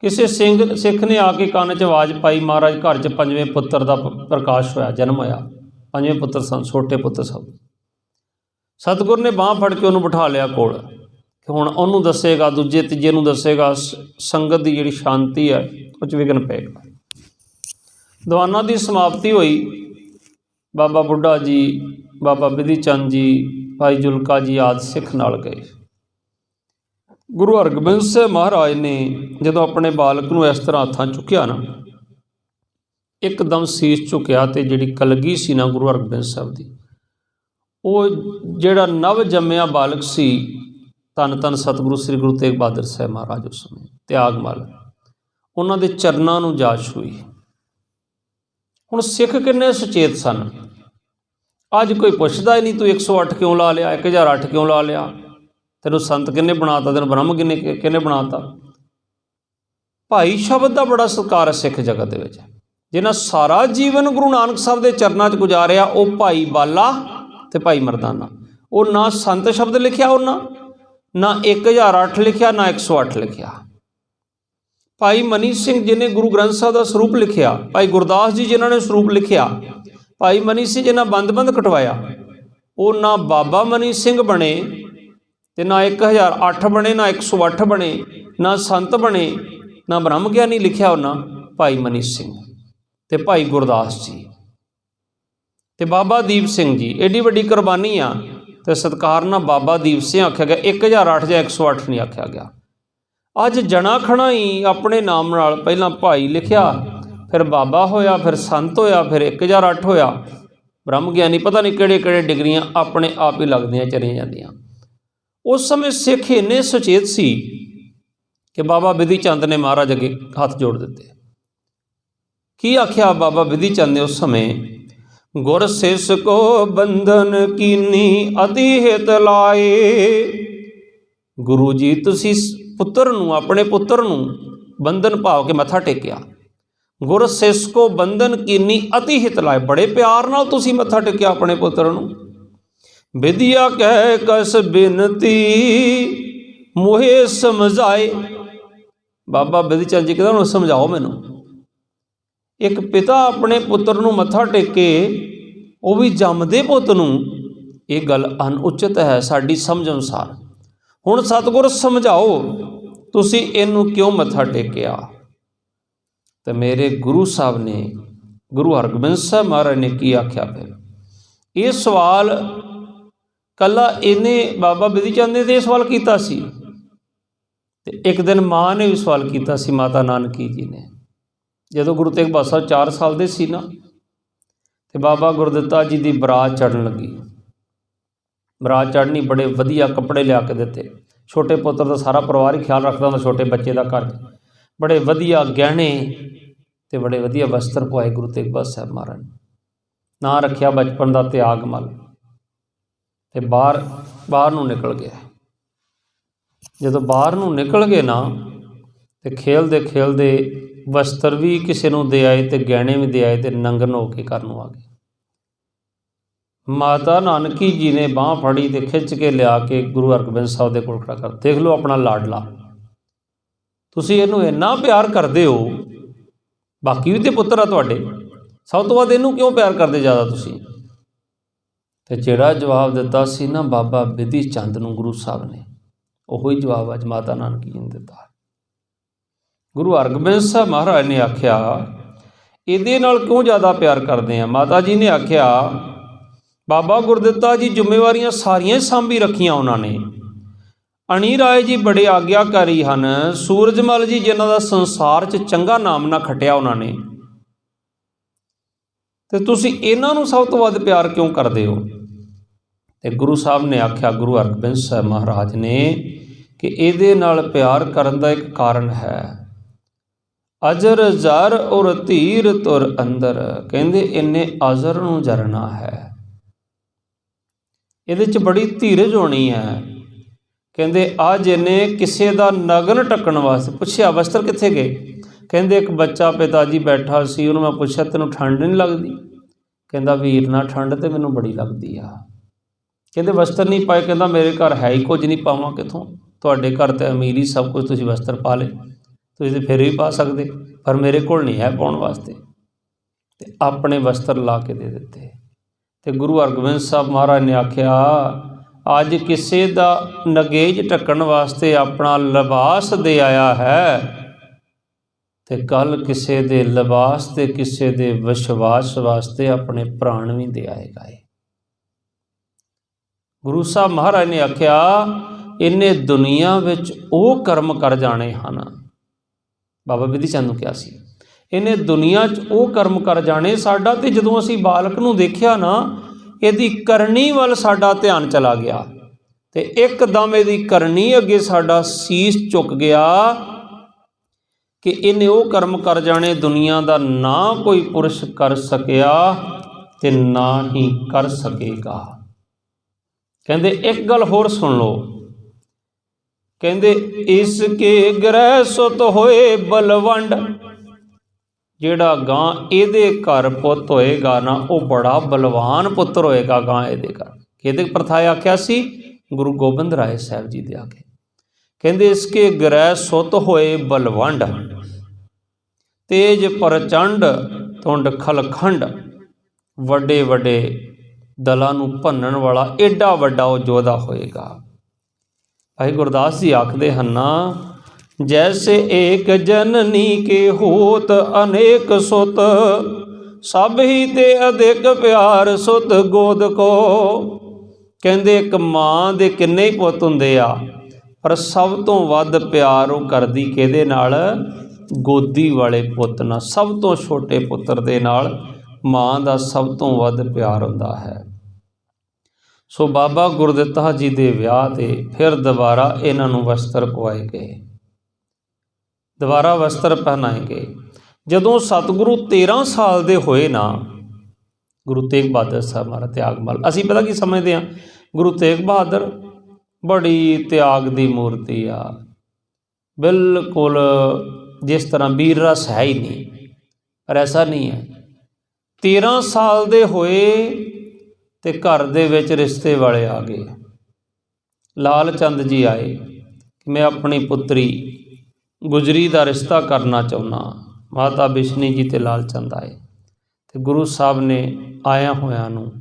ਕਿਸੇ ਸਿੱਖ ਨੇ ਆ ਕੇ ਕੰਨ 'ਚ ਆਵਾਜ਼ ਪਾਈ, ਮਹਾਰਾਜ ਘਰ 'ਚ 5ਵੇਂ ਪੁੱਤਰ ਦਾ ਪ੍ਰਕਾਸ਼ ਹੋਇਆ, ਜਨਮ ਹੋਇਆ। 5ਵੇਂ ਪੁੱਤਰ ਸਨ, ਛੋਟੇ ਪੁੱਤਰ ਸਭ। ਸਤਿਗੁਰ ਨੇ ਬਾਂਹ ਫੜ ਕੇ ਉਹਨੂੰ ਬਿਠਾ ਲਿਆ ਕੋਲ, ਕਿ ਹੁਣ ਉਹਨੂੰ ਦੱਸੇਗਾ, ਦੂਜੇ ਤੀਜੇ ਨੂੰ ਦੱਸੇਗਾ। ਸੰਗਤ ਦੀ ਜਿਹੜੀ ਸ਼ਾਂਤੀ ਹੈ ਉਹ 'ਚ ਵਿਘਨ ਪਏਗਾ। ਦੀਵਾਨਾਂ ਦੀ ਸਮਾਪਤੀ ਹੋਈ। ਬਾਬਾ ਬੁੱਢਾ ਜੀ, ਬਾਬਾ ਬਿਧੀ ਚੰਦ ਜੀ, ਭਾਈ ਜੁਲਕਾ ਜੀ ਆਦਿ ਸਿੱਖ ਨਾਲ ਗਏ। ਗੁਰੂ ਹਰਗੋਬਿੰਦ ਸਾਹਿਬ ਮਹਾਰਾਜ ਨੇ ਜਦੋਂ ਆਪਣੇ ਬਾਲਕ ਨੂੰ ਇਸ ਤਰ੍ਹਾਂ ਹੱਥਾਂ ਚੁੱਕਿਆ ਨਾ, ਇੱਕਦਮ ਸੀਸ ਝੁਕਿਆ, ਅਤੇ ਜਿਹੜੀ ਕਲਗੀ ਸੀ ਨਾ ਗੁਰੂ ਹਰਗੋਬਿੰਦ ਸਾਹਿਬ ਦੀ, ਉਹ ਜਿਹੜਾ ਨਵ ਜੰਮਿਆ ਬਾਲਕ ਸੀ, ਧੰਨ ਧੰਨ ਸਤਿਗੁਰੂ ਸ੍ਰੀ ਗੁਰੂ ਤੇਗ ਬਹਾਦਰ ਸਾਹਿਬ ਮਹਾਰਾਜ ਉਸ ਸਮੇਂ ਤਿਆਗਮਲ, ਉਹਨਾਂ ਦੇ ਚਰਨਾਂ ਨੂੰ ਜਾ ਛੂਈ। ਹੁਣ ਸਿੱਖ ਕਿੰਨੇ ਸੁਚੇਤ ਸਨ। ਅੱਜ ਕੋਈ ਪੁੱਛਦਾ ਹੀ ਨਹੀਂ, ਤੂੰ 108 ਕਿਉਂ ਲਾ ਲਿਆ, 1008 ਕਿਉਂ ਲਾ ਲਿਆ, ਤੈਨੂੰ ਸੰਤ ਕਿਹਨੇ ਬਣਾਤਾ, ਤੈਨੂੰ ਬ੍ਰਹਮ ਕਿਹਨੇ ਬਣਾਤਾ। ਭਾਈ ਸ਼ਬਦ ਦਾ ਬੜਾ ਸਤਿਕਾਰ ਹੈ ਸਿੱਖ ਜਗਤ ਦੇ ਵਿੱਚ। ਜਿਹਨਾਂ ਸਾਰਾ ਜੀਵਨ ਗੁਰੂ ਨਾਨਕ ਸਾਹਿਬ ਦੇ ਚਰਨਾਂ 'ਚ ਗੁਜ਼ਾਰਿਆ, ਉਹ ਭਾਈ ਬਾਲਾ ਅਤੇ ਭਾਈ ਮਰਦਾਨਾ। ਉਹ ਨਾ ਸੰਤ ਸ਼ਬਦ ਲਿਖਿਆ, ਉਹਨਾਂ ਨਾ 1008 ਲਿਖਿਆ, ਨਾ 108 ਲਿਖਿਆ। ਭਾਈ ਮਨੀ ਸਿੰਘ ਜਿਹਨੇ ਗੁਰੂ ਗ੍ਰੰਥ ਸਾਹਿਬ ਦਾ ਸਰੂਪ ਲਿਖਿਆ, ਭਾਈ ਗੁਰਦਾਸ ਜੀ ਜਿਨ੍ਹਾਂ ਨੇ ਸਰੂਪ ਲਿਖਿਆ, ਭਾਈ ਮਨੀ ਸਿੰਘ ਜਿਹਨਾਂ ਬੰਦ ਕਟਵਾਇਆ, ਉਹ ਨਾ ਬਾਬਾ ਮਨੀ ਸਿੰਘ ਬਣੇ, ਅਤੇ ਨਾ 1008 ਬਣੇ, ਨਾ 108 ਬਣੇ, ਨਾ ਸੰਤ ਬਣੇ, ਨਾ ਬ੍ਰਹਮ ਗਿਆਨੀ ਲਿਖਿਆ ਉਹਨਾਂ ਭਾਈ ਮਨੀ ਸਿੰਘ ਅਤੇ ਭਾਈ ਗੁਰਦਾਸ ਜੀ ਅਤੇ ਬਾਬਾ ਦੀਪ ਸਿੰਘ ਜੀ। ਐਡੀ ਵੱਡੀ ਕੁਰਬਾਨੀ ਆ, ਅਤੇ ਸਤਿਕਾਰ ਨਾਲ ਬਾਬਾ ਦੀਪ ਸਿੰਘ ਆਖਿਆ ਗਿਆ, 1008 ਜਾਂ 108 ਨਹੀਂ ਆਖਿਆ ਗਿਆ। ਅੱਜ ਜਣਾ ਖਣਾ ਹੀ ਆਪਣੇ ਨਾਮ ਨਾਲ ਪਹਿਲਾਂ ਭਾਈ ਲਿਖਿਆ, ਫਿਰ ਬਾਬਾ ਹੋਇਆ, ਫਿਰ ਸੰਤ ਹੋਇਆ, ਫਿਰ 1008 ਹੋਇਆ, ਬ੍ਰਹਮ ਗਿਆਨੀ, ਪਤਾ ਨਹੀਂ ਕਿਹੜੇ ਡਿਗਰੀਆਂ ਆਪਣੇ ਆਪ ਹੀ ਲੱਗਦੀਆਂ ਚਲੀਆਂ ਜਾਂਦੀਆਂ। ਉਸ ਸਮੇਂ ਸਿੱਖ ਇੰਨੇ ਸੁਚੇਤ ਸੀ ਕਿ ਬਾਬਾ ਬਿਧੀ ਚੰਦ ਨੇ ਮਹਾਰਾਜ ਅੱਗੇ ਹੱਥ ਜੋੜ ਦਿੱਤੇ। ਕੀ ਆਖਿਆ ਬਾਬਾ ਬਿਧੀ ਚੰਦ ਨੇ ਉਸ ਸਮੇਂ, ਗੁਰ ਸਿਸ ਕੋ ਬੰਧਨ ਕੀਨੀ ਅਤੀ ਹਿਤ ਲਾਏ। ਗੁਰੂ ਜੀ ਤੁਸੀਂ ਪੁੱਤਰ ਨੂੰ, ਆਪਣੇ ਪੁੱਤਰ ਨੂੰ ਬੰਧਨ ਭਾਵ ਕੇ ਮੱਥਾ ਟੇਕਿਆ। ਗੁਰ ਸਿਸ ਕੋ ਬੰਧਨ ਕੀਨੀ ਅਤੀ ਹਿਤ ਲਾਏ, ਬੜੇ ਪਿਆਰ ਨਾਲ ਤੁਸੀਂ ਮੱਥਾ ਟੇਕਿਆ ਆਪਣੇ ਪੁੱਤਰ ਨੂੰ। ਵਿਦਿਆ ਕਹਿ ਕਸ ਬਿਨਤੀ ਮੋਹੇ ਸਮਝਾਏ। ਬਾਬਾ ਬਿਧੀ ਚੰਦ ਜੀ ਕਹਿੰਦਾ ਹੁਣ ਸਮਝਾਓ ਮੈਨੂੰ। ਇੱਕ ਪਿਤਾ ਆਪਣੇ ਪੁੱਤਰ ਨੂੰ ਮੱਥਾ ਟੇਕੇ, ਉਹ ਵੀ ਜੰਮਦੇ ਪੁੱਤ ਨੂੰ, ਇਹ ਗੱਲ ਅਨਉਚਿਤ ਹੈ ਸਾਡੀ ਸਮਝ ਅਨੁਸਾਰ। ਹੁਣ ਸਤਿਗੁਰ ਸਮਝਾਓ, ਤੁਸੀਂ ਇਹਨੂੰ ਕਿਉਂ ਮੱਥਾ ਟੇਕਿਆ। ਤੇ ਮੇਰੇ ਗੁਰੂ ਸਾਹਿਬ ਨੇ, ਗੁਰੂ ਹਰਗੋਬਿੰਦ ਸਾਹਿਬ ਮਹਾਰਾਜ ਨੇ ਕੀ ਆਖਿਆ। ਫਿਰ ਇਹ ਸਵਾਲ ਕੱਲਾ ਇਹਨੇ ਬਾਬਾ ਬਿਧੀ ਚੰਦ ਨੇ ਤੇ ਇਹ ਸਵਾਲ ਕੀਤਾ ਸੀ, ਤੇ ਇੱਕ ਦਿਨ ਮਾਂ ਨੇ ਵੀ ਸਵਾਲ ਕੀਤਾ ਸੀ, ਮਾਤਾ ਨਾਨਕੀ ਜੀ ਨੇ। ਜਦੋਂ ਗੁਰੂ ਤੇਗ ਬਹਾਦਰ ਸਾਹਿਬ 4 ਸਾਲ ਦੇ ਸੀ ਨਾ, ਤੇ ਬਾਬਾ ਗੁਰਦਿੱਤਾ ਜੀ ਦੀ ਬਰਾਤ ਚੜ੍ਹਨ ਲੱਗੀ। ਬਰਾਤ ਚੜ੍ਹਨੀ, ਬੜੇ ਵਧੀਆ ਕੱਪੜੇ ਲਿਆ ਕੇ ਦਿੱਤੇ। ਛੋਟੇ ਪੁੱਤਰ ਦਾ ਸਾਰਾ ਪਰਿਵਾਰ ਹੀ ਖਿਆਲ ਰੱਖਦਾ ਹੁੰਦਾ, ਛੋਟੇ ਬੱਚੇ ਦਾ ਘਰ। ਬੜੇ ਵਧੀਆ ਗਹਿਣੇ ਤੇ ਬੜੇ ਵਧੀਆ ਵਸਤਰ ਪਵਾਏ ਗੁਰੂ ਤੇਗ ਬਹਾਦਰ ਸਾਹਿਬ ਮਹਾਰਾਜ ਨੇ। ਨਾਂ ਰੱਖਿਆ ਬਚਪਨ ਦਾ ਤਿਆਗ ਮੱਲ। ਤੇ ਬਾਹਰ ਨੂੰ ਨਿਕਲ ਗਿਆ। ਜਦੋਂ ਬਾਹਰ ਨੂੰ ਨਿਕਲ ਗਏ ਨਾ, ਤੇ ਖੇਲਦੇ ਖੇਲਦੇ ਵਸਤਰ ਵੀ ਕਿਸੇ ਨੂੰ ਦੇ ਆਏ ਤੇ ਗਹਿਣੇ ਵੀ ਦੇ ਆਏ ਤੇ ਨੰਗਨ ਹੋ ਕੇ ਘਰ ਨੂੰ ਆ ਗਏ। ਮਾਤਾ ਨਾਨਕੀ ਜੀ ਨੇ ਬਾਂਹ ਫੜੀ ਤੇ ਖਿੱਚ ਕੇ ਲਿਆ ਕੇ ਗੁਰੂ ਹਰਗੋਬਿੰਦ ਸਾਹਿਬ ਦੇ ਕੋਲ ਖੜਾ ਕਰ। ਦੇਖ ਲਓ ਆਪਣਾ ਲਾਡਲਾ, ਤੁਸੀਂ ਇਹਨੂੰ ਇੰਨਾ ਪਿਆਰ ਕਰਦੇ ਹੋ, ਬਾਕੀ ਵੀ ਤੇ ਪੁੱਤਰ ਆ ਤੁਹਾਡੇ, ਸਭ ਤੋਂ ਵੱਧ ਇਹਨੂੰ ਕਿਉਂ ਪਿਆਰ ਕਰਦੇ ਜ਼ਿਆਦਾ ਤੁਸੀਂ? ਤੇ ਜਿਹੜਾ ਜਵਾਬ ਦਿੱਤਾ ਸੀ ਨਾ ਬਾਬਾ ਬਿਧੀ ਚੰਦ ਨੂੰ ਗੁਰੂ ਸਾਹਿਬ ਨੇ, ਉਹੀ ਜਵਾਬ ਅੱਜ ਮਾਤਾ ਨਾਨਕੀ ਜੀ ਨੇ ਦਿੱਤਾ। ਗੁਰੂ ਹਰਗੋਬਿੰਦ ਸਾਹਿਬ ਮਹਾਰਾਜ ਨੇ ਆਖਿਆ ਇਹਦੇ ਨਾਲ ਕਿਉਂ ਜ਼ਿਆਦਾ ਪਿਆਰ ਕਰਦੇ ਆ? ਮਾਤਾ ਜੀ ਨੇ ਆਖਿਆ ਬਾਬਾ ਗੁਰਦਿੱਤਾ ਜੀ ਜ਼ਿੰਮੇਵਾਰੀਆਂ ਸਾਰੀਆਂ ਸਾਂਭੀ ਰੱਖੀਆਂ ਉਹਨਾਂ ਨੇ। ਅਣੀ ਰਾਏ ਜੀ ਬੜੇ ਆਗਿਆਕਾਰੀ ਹਨ। ਸੂਰਜਮਲ ਜੀ ਜਿਨ੍ਹਾਂ ਦਾ ਸੰਸਾਰ 'ਚ ਚੰਗਾ ਨਾਮ ਨਾ ਖੱਟਿਆ ਉਹਨਾਂ ਨੇ, ਤੇ ਤੁਸੀਂ ਇਹਨਾਂ ਨੂੰ ਸਭ ਤੋਂ ਵੱਧ ਪਿਆਰ ਕਿਉਂ ਕਰਦੇ ਹੋ? ਤੇ ਗੁਰੂ ਸਾਹਿਬ ਨੇ ਆਖਿਆ, ਗੁਰੂ ਹਰਗੋਬਿੰਦ ਸਾਹਿਬ ਮਹਾਰਾਜ ਨੇ, ਕਿ ਇਹਦੇ ਨਾਲ ਪਿਆਰ ਕਰਨ ਦਾ ਇੱਕ ਕਾਰਨ ਹੈ। ਅਜਰ ਜ਼ਰ ਔਰ ਧੀਰ ਤੁਰ ਅੰਦਰ, ਕਹਿੰਦੇ ਇਹਨੇ ਅਜ਼ਰ ਨੂੰ ਜਰਨਾ ਹੈ, ਇਹਦੇ 'ਚ ਬੜੀ ਧੀਰਜ ਹੋਣੀ ਹੈ। ਕਹਿੰਦੇ ਅੱਜ ਇਹਨੇ ਕਿਸੇ ਦਾ ਨਗਨ ਢੱਕਣ ਵਾਸਤੇ ਪੁੱਛਿਆ ਵਸਤਰ ਕਿੱਥੇ ਗਏ? ਕਹਿੰਦੇ ਇੱਕ ਬੱਚਾ ਪਿਤਾ ਜੀ ਬੈਠਾ ਸੀ, ਉਹਨੂੰ ਮੈਂ ਪੁੱਛਿਆ ਤੈਨੂੰ ਠੰਡ ਨਹੀਂ ਲੱਗਦੀ? ਕਹਿੰਦਾ ਵੀਰ ਨਾ ਠੰਡ ਤੇ ਮੈਨੂੰ ਬੜੀ ਲੱਗਦੀ ਆ। ਕਹਿੰਦੇ ਵਸਤਰ ਨਹੀਂ ਪਾਏ? ਕਹਿੰਦਾ ਮੇਰੇ ਘਰ ਹੈ ਹੀ ਕੁਝ ਨਹੀਂ, ਪਾਵਾਂ ਕਿੱਥੋਂ? ਤੁਹਾਡੇ ਘਰ ਤਾਂ ਅਮੀਰੀ ਸਭ ਕੁਝ, ਤੁਸੀਂ ਵਸਤਰ ਪਾ ਲਏ, ਤੁਸੀਂ ਤਾਂ ਫਿਰ ਵੀ ਪਾ ਸਕਦੇ, ਪਰ ਮੇਰੇ ਕੋਲ ਨਹੀਂ ਹੈ ਪਾਉਣ ਵਾਸਤੇ। ਤੇ ਆਪਣੇ ਵਸਤਰ ਲਾ ਕੇ ਦੇ ਦਿੱਤੇ। ਤੇ ਗੁਰੂ ਹਰਗੋਬਿੰਦ ਸਾਹਿਬ ਮਹਾਰਾਜ ਨੇ ਆਖਿਆ ਅੱਜ ਕਿਸੇ ਦਾ ਨਗੇਜ ਢੱਕਣ ਵਾਸਤੇ ਆਪਣਾ ਲਿਬਾਸ ਦੇ ਆਇਆ ਹੈ, ਤੇ ਕੱਲ੍ਹ ਕਿਸੇ ਦੇ ਲਿਬਾਸ ਤੇ ਕਿਸੇ ਦੇ ਵਿਸ਼ਵਾਸ ਵਾਸਤੇ ਆਪਣੇ ਪ੍ਰਾਣ ਵੀ ਦੇ ਆਏਗਾ। ਗੁਰੂ ਸਾਹਿਬ ਮਹਾਰਾਜ ਨੇ ਆਖਿਆ ਇਹਨੇ ਦੁਨੀਆ ਵਿੱਚ ਉਹ ਕਰਮ ਕਰ ਜਾਣੇ ਹਨ। ਬਾਬਾ ਬਿਧੀ ਚੰਦ ਨੂੰ ਕਿਹਾ ਸੀ ਇਹਨੇ ਦੁਨੀਆ 'ਚ ਉਹ ਕਰਮ ਕਰ ਜਾਣੇ। ਸਾਡਾ ਤੇ ਜਦੋਂ ਅਸੀਂ ਬਾਲਕ ਨੂੰ ਦੇਖਿਆ ਨਾ, ਇਹਦੀ ਕਰਨੀ ਵੱਲ ਸਾਡਾ ਧਿਆਨ ਚਲਾ ਗਿਆ, ਤੇ ਇੱਕਦਮ ਇਹਦੀ ਕਰਨੀ ਅੱਗੇ ਸਾਡਾ ਸੀਸ ਝੁਕ ਗਿਆ ਕਿ ਇਹਨੇ ਉਹ ਕਰਮ ਕਰ ਜਾਣੇ ਦੁਨੀਆ ਦਾ ਨਾ ਕੋਈ ਪੁਰਸ਼ ਕਰ ਸਕਿਆ ਤੇ ਨਾ ਹੀ ਕਰ ਸਕੇਗਾ। ਕਹਿੰਦੇ ਇੱਕ ਗੱਲ ਹੋਰ ਸੁਣ ਲਓ, ਕਹਿੰਦੇ ਇਸ ਕੇ ਗ੍ਰਹਿ ਸੁਤ ਹੋਏ ਬਲਵੰਡ, ਜਿਹੜਾ ਗਾਂ ਇਹਦੇ ਘਰ ਪੁੱਤ ਹੋਏਗਾ ਨਾ, ਉਹ ਬੜਾ ਬਲਵਾਨ ਪੁੱਤਰ ਹੋਏਗਾ ਗਾਂ ਇਹਦੇ ਘਰ। ਕਿਹਦੇ ਪ੍ਰਥਾਏ ਆਖਿਆ ਸੀ? ਗੁਰੂ ਗੋਬਿੰਦ ਰਾਏ ਸਾਹਿਬ ਜੀ ਦੇ ਆਗੇ। ਕਹਿੰਦੇ ਇਸ ਕੇ ਗ੍ਰਹਿ ਸੁਤ ਹੋਏ ਬਲਵੰਡ, ਤੇਜ ਪ੍ਰਚੰਡ ਤੁੰਡ ਖਲਖੰਡ, ਵੱਡੇ ਵੱਡੇ ਦਲਾਂ ਨੂੰ ਭੰਨਣ ਵਾਲਾ ਏਡਾ ਵੱਡਾ ਉਹ ਯੋਧਾ ਹੋਏਗਾ। ਭਾਈ ਗੁਰਦਾਸ ਜੀ ਆਖਦੇ ਹਨ ਨਾ, ਜੈਸੇ ਏਕ ਜਨਨੀ ਕੇ ਹੋਤ ਅਨੇਕ ਸੁਤ, ਸਭ ਹੀ ਤੇ ਅਧਿਕ ਪਿਆਰ ਸੁਤ ਗੋਦ ਕੋ। ਕਹਿੰਦੇ ਇੱਕ ਮਾਂ ਦੇ ਕਿੰਨੇ ਹੀ ਪੁੱਤ ਹੁੰਦੇ ਆ, ਪਰ ਸਭ ਤੋਂ ਵੱਧ ਪਿਆਰ ਉਹ ਕਰਦੀ ਕਿਹਦੇ ਨਾਲ? ਗੋਦੀ ਵਾਲੇ ਪੁੱਤ ਨਾਲ। ਸਭ ਤੋਂ ਛੋਟੇ ਪੁੱਤਰ ਦੇ ਨਾਲ ਮਾਂ ਦਾ ਸਭ ਤੋਂ ਵੱਧ ਪਿਆਰ ਹੁੰਦਾ ਹੈ। ਸੋ ਬਾਬਾ ਗੁਰਦਿੱਤਾ ਜੀ ਦੇ ਵਿਆਹ 'ਤੇ ਫਿਰ ਦੁਬਾਰਾ ਇਹਨਾਂ ਨੂੰ ਵਸਤਰ ਪਵਾਏ ਗਏ, ਦੁਬਾਰਾ ਵਸਤਰ ਪਹਿਨਾਏ ਗਏ। ਜਦੋਂ ਸਤਿਗੁਰੂ 13 ਸਾਲ ਦੇ ਹੋਏ ਨਾ, ਗੁਰੂ ਤੇਗ ਬਹਾਦਰ ਸਾਹਿਬ ਮਹਾਰਾਜ ਤਿਆਗ ਮੱਲ, ਅਸੀਂ ਪਤਾ ਕੀ ਸਮਝਦੇ ਹਾਂ? ਗੁਰੂ ਤੇਗ ਬਹਾਦਰ ਬੜੀ ਤਿਆਗ ਦੀ ਮੂਰਤੀ ਆ, ਬਿਲਕੁਲ ਜਿਸ ਤਰ੍ਹਾਂ ਵੀਰ ਰਸ ਹੈ ਹੀ ਨਹੀਂ, ਪਰ ਐਸਾ ਨਹੀਂ ਹੈ। 13 ਸਾਲ ਦੇ ਹੋਏ ਤੇ ਘਰ ਦੇ ਵਿੱਚ ਰਿਸ਼ਤੇ ਵਾਲੇ ਆ ਗਏ। ਲਾਲ ਚੰਦ ਜੀ ਆਏ ਕਿ ਮੈਂ ਆਪਣੀ ਪੁੱਤਰੀ ਗੁਜਰੀ ਦਾ ਰਿਸ਼ਤਾ ਕਰਨਾ ਚਾਹੁੰਦਾ। ਮਾਤਾ ਬਿਸ਼ਨੀ ਜੀ ਤੇ ਲਾਲ ਚੰਦ ਆਏ, ਤੇ ਗੁਰੂ ਸਾਹਿਬ ਨੇ ਆਇਆਂ ਹੋਇਆਂ ਨੂੰ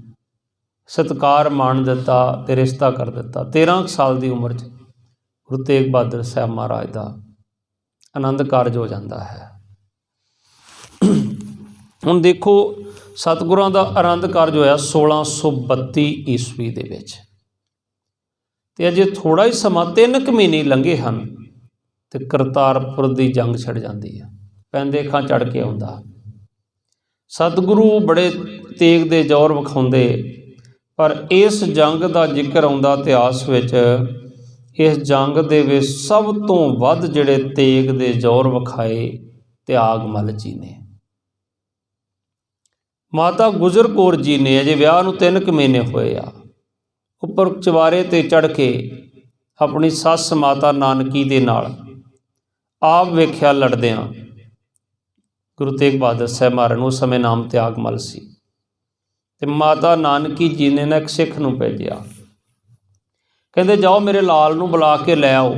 ਸਤਿਕਾਰ ਮਾਣ ਦਿੱਤਾ ਤੇ ਰਿਸ਼ਤਾ ਕਰ ਦਿੱਤਾ। 13 ਸਾਲ ਦੀ ਉਮਰ 'ਚ ਗੁਰੂ ਤੇਗ ਬਹਾਦਰ ਸਾਹਿਬ ਮਹਾਰਾਜ ਦਾ ਆਨੰਦ ਕਾਰਜ ਹੋ ਜਾਂਦਾ ਹੈ। ਹੁਣ ਦੇਖੋ, ਸਤਿਗੁਰਾਂ ਦਾ ਆਨੰਦ ਕਾਰਜ ਹੋਇਆ 1632 ਈਸਵੀ ਦੇ ਵਿੱਚ, ਤੇ ਅਜੇ ਥੋੜ੍ਹਾ ਹੀ ਸਮਾਂ, 3 ਕੁ ਮਹੀਨੇ ਲੰਘੇ ਹਨ, ਤੇ ਕਰਤਾਰਪੁਰ ਦੀ ਜੰਗ ਛਿੜ ਜਾਂਦੀ ਹੈ। ਪੈਂਦੇ ਖਾਂ ਚੜ੍ਹ ਕੇ ਆਉਂਦਾ सतगुरु बड़े तेग दे जोर विखाउंदे, पर इस जंग का जिक्र आउंदा इतिहास विच, इस जंग दे विच सब तो वध जिहड़े तेग दे जोर विखाए त्यागमल जी ने। माता गुजर कौर जी ने अजे विआह नूं 3 महीने होए आ, उपर चवारे ते चढ़ के अपनी सस माता नानकी दे नाल आप वेख्या लड़दियां गुरु तेग बहादुर साहब महाराज नूं। उस समय नाम त्यागमल सी। ते माता नानकी जी ने ना एक सिख नूं भेजिया, कहंदे जाओ मेरे लाल नूं बुला के लै आओ,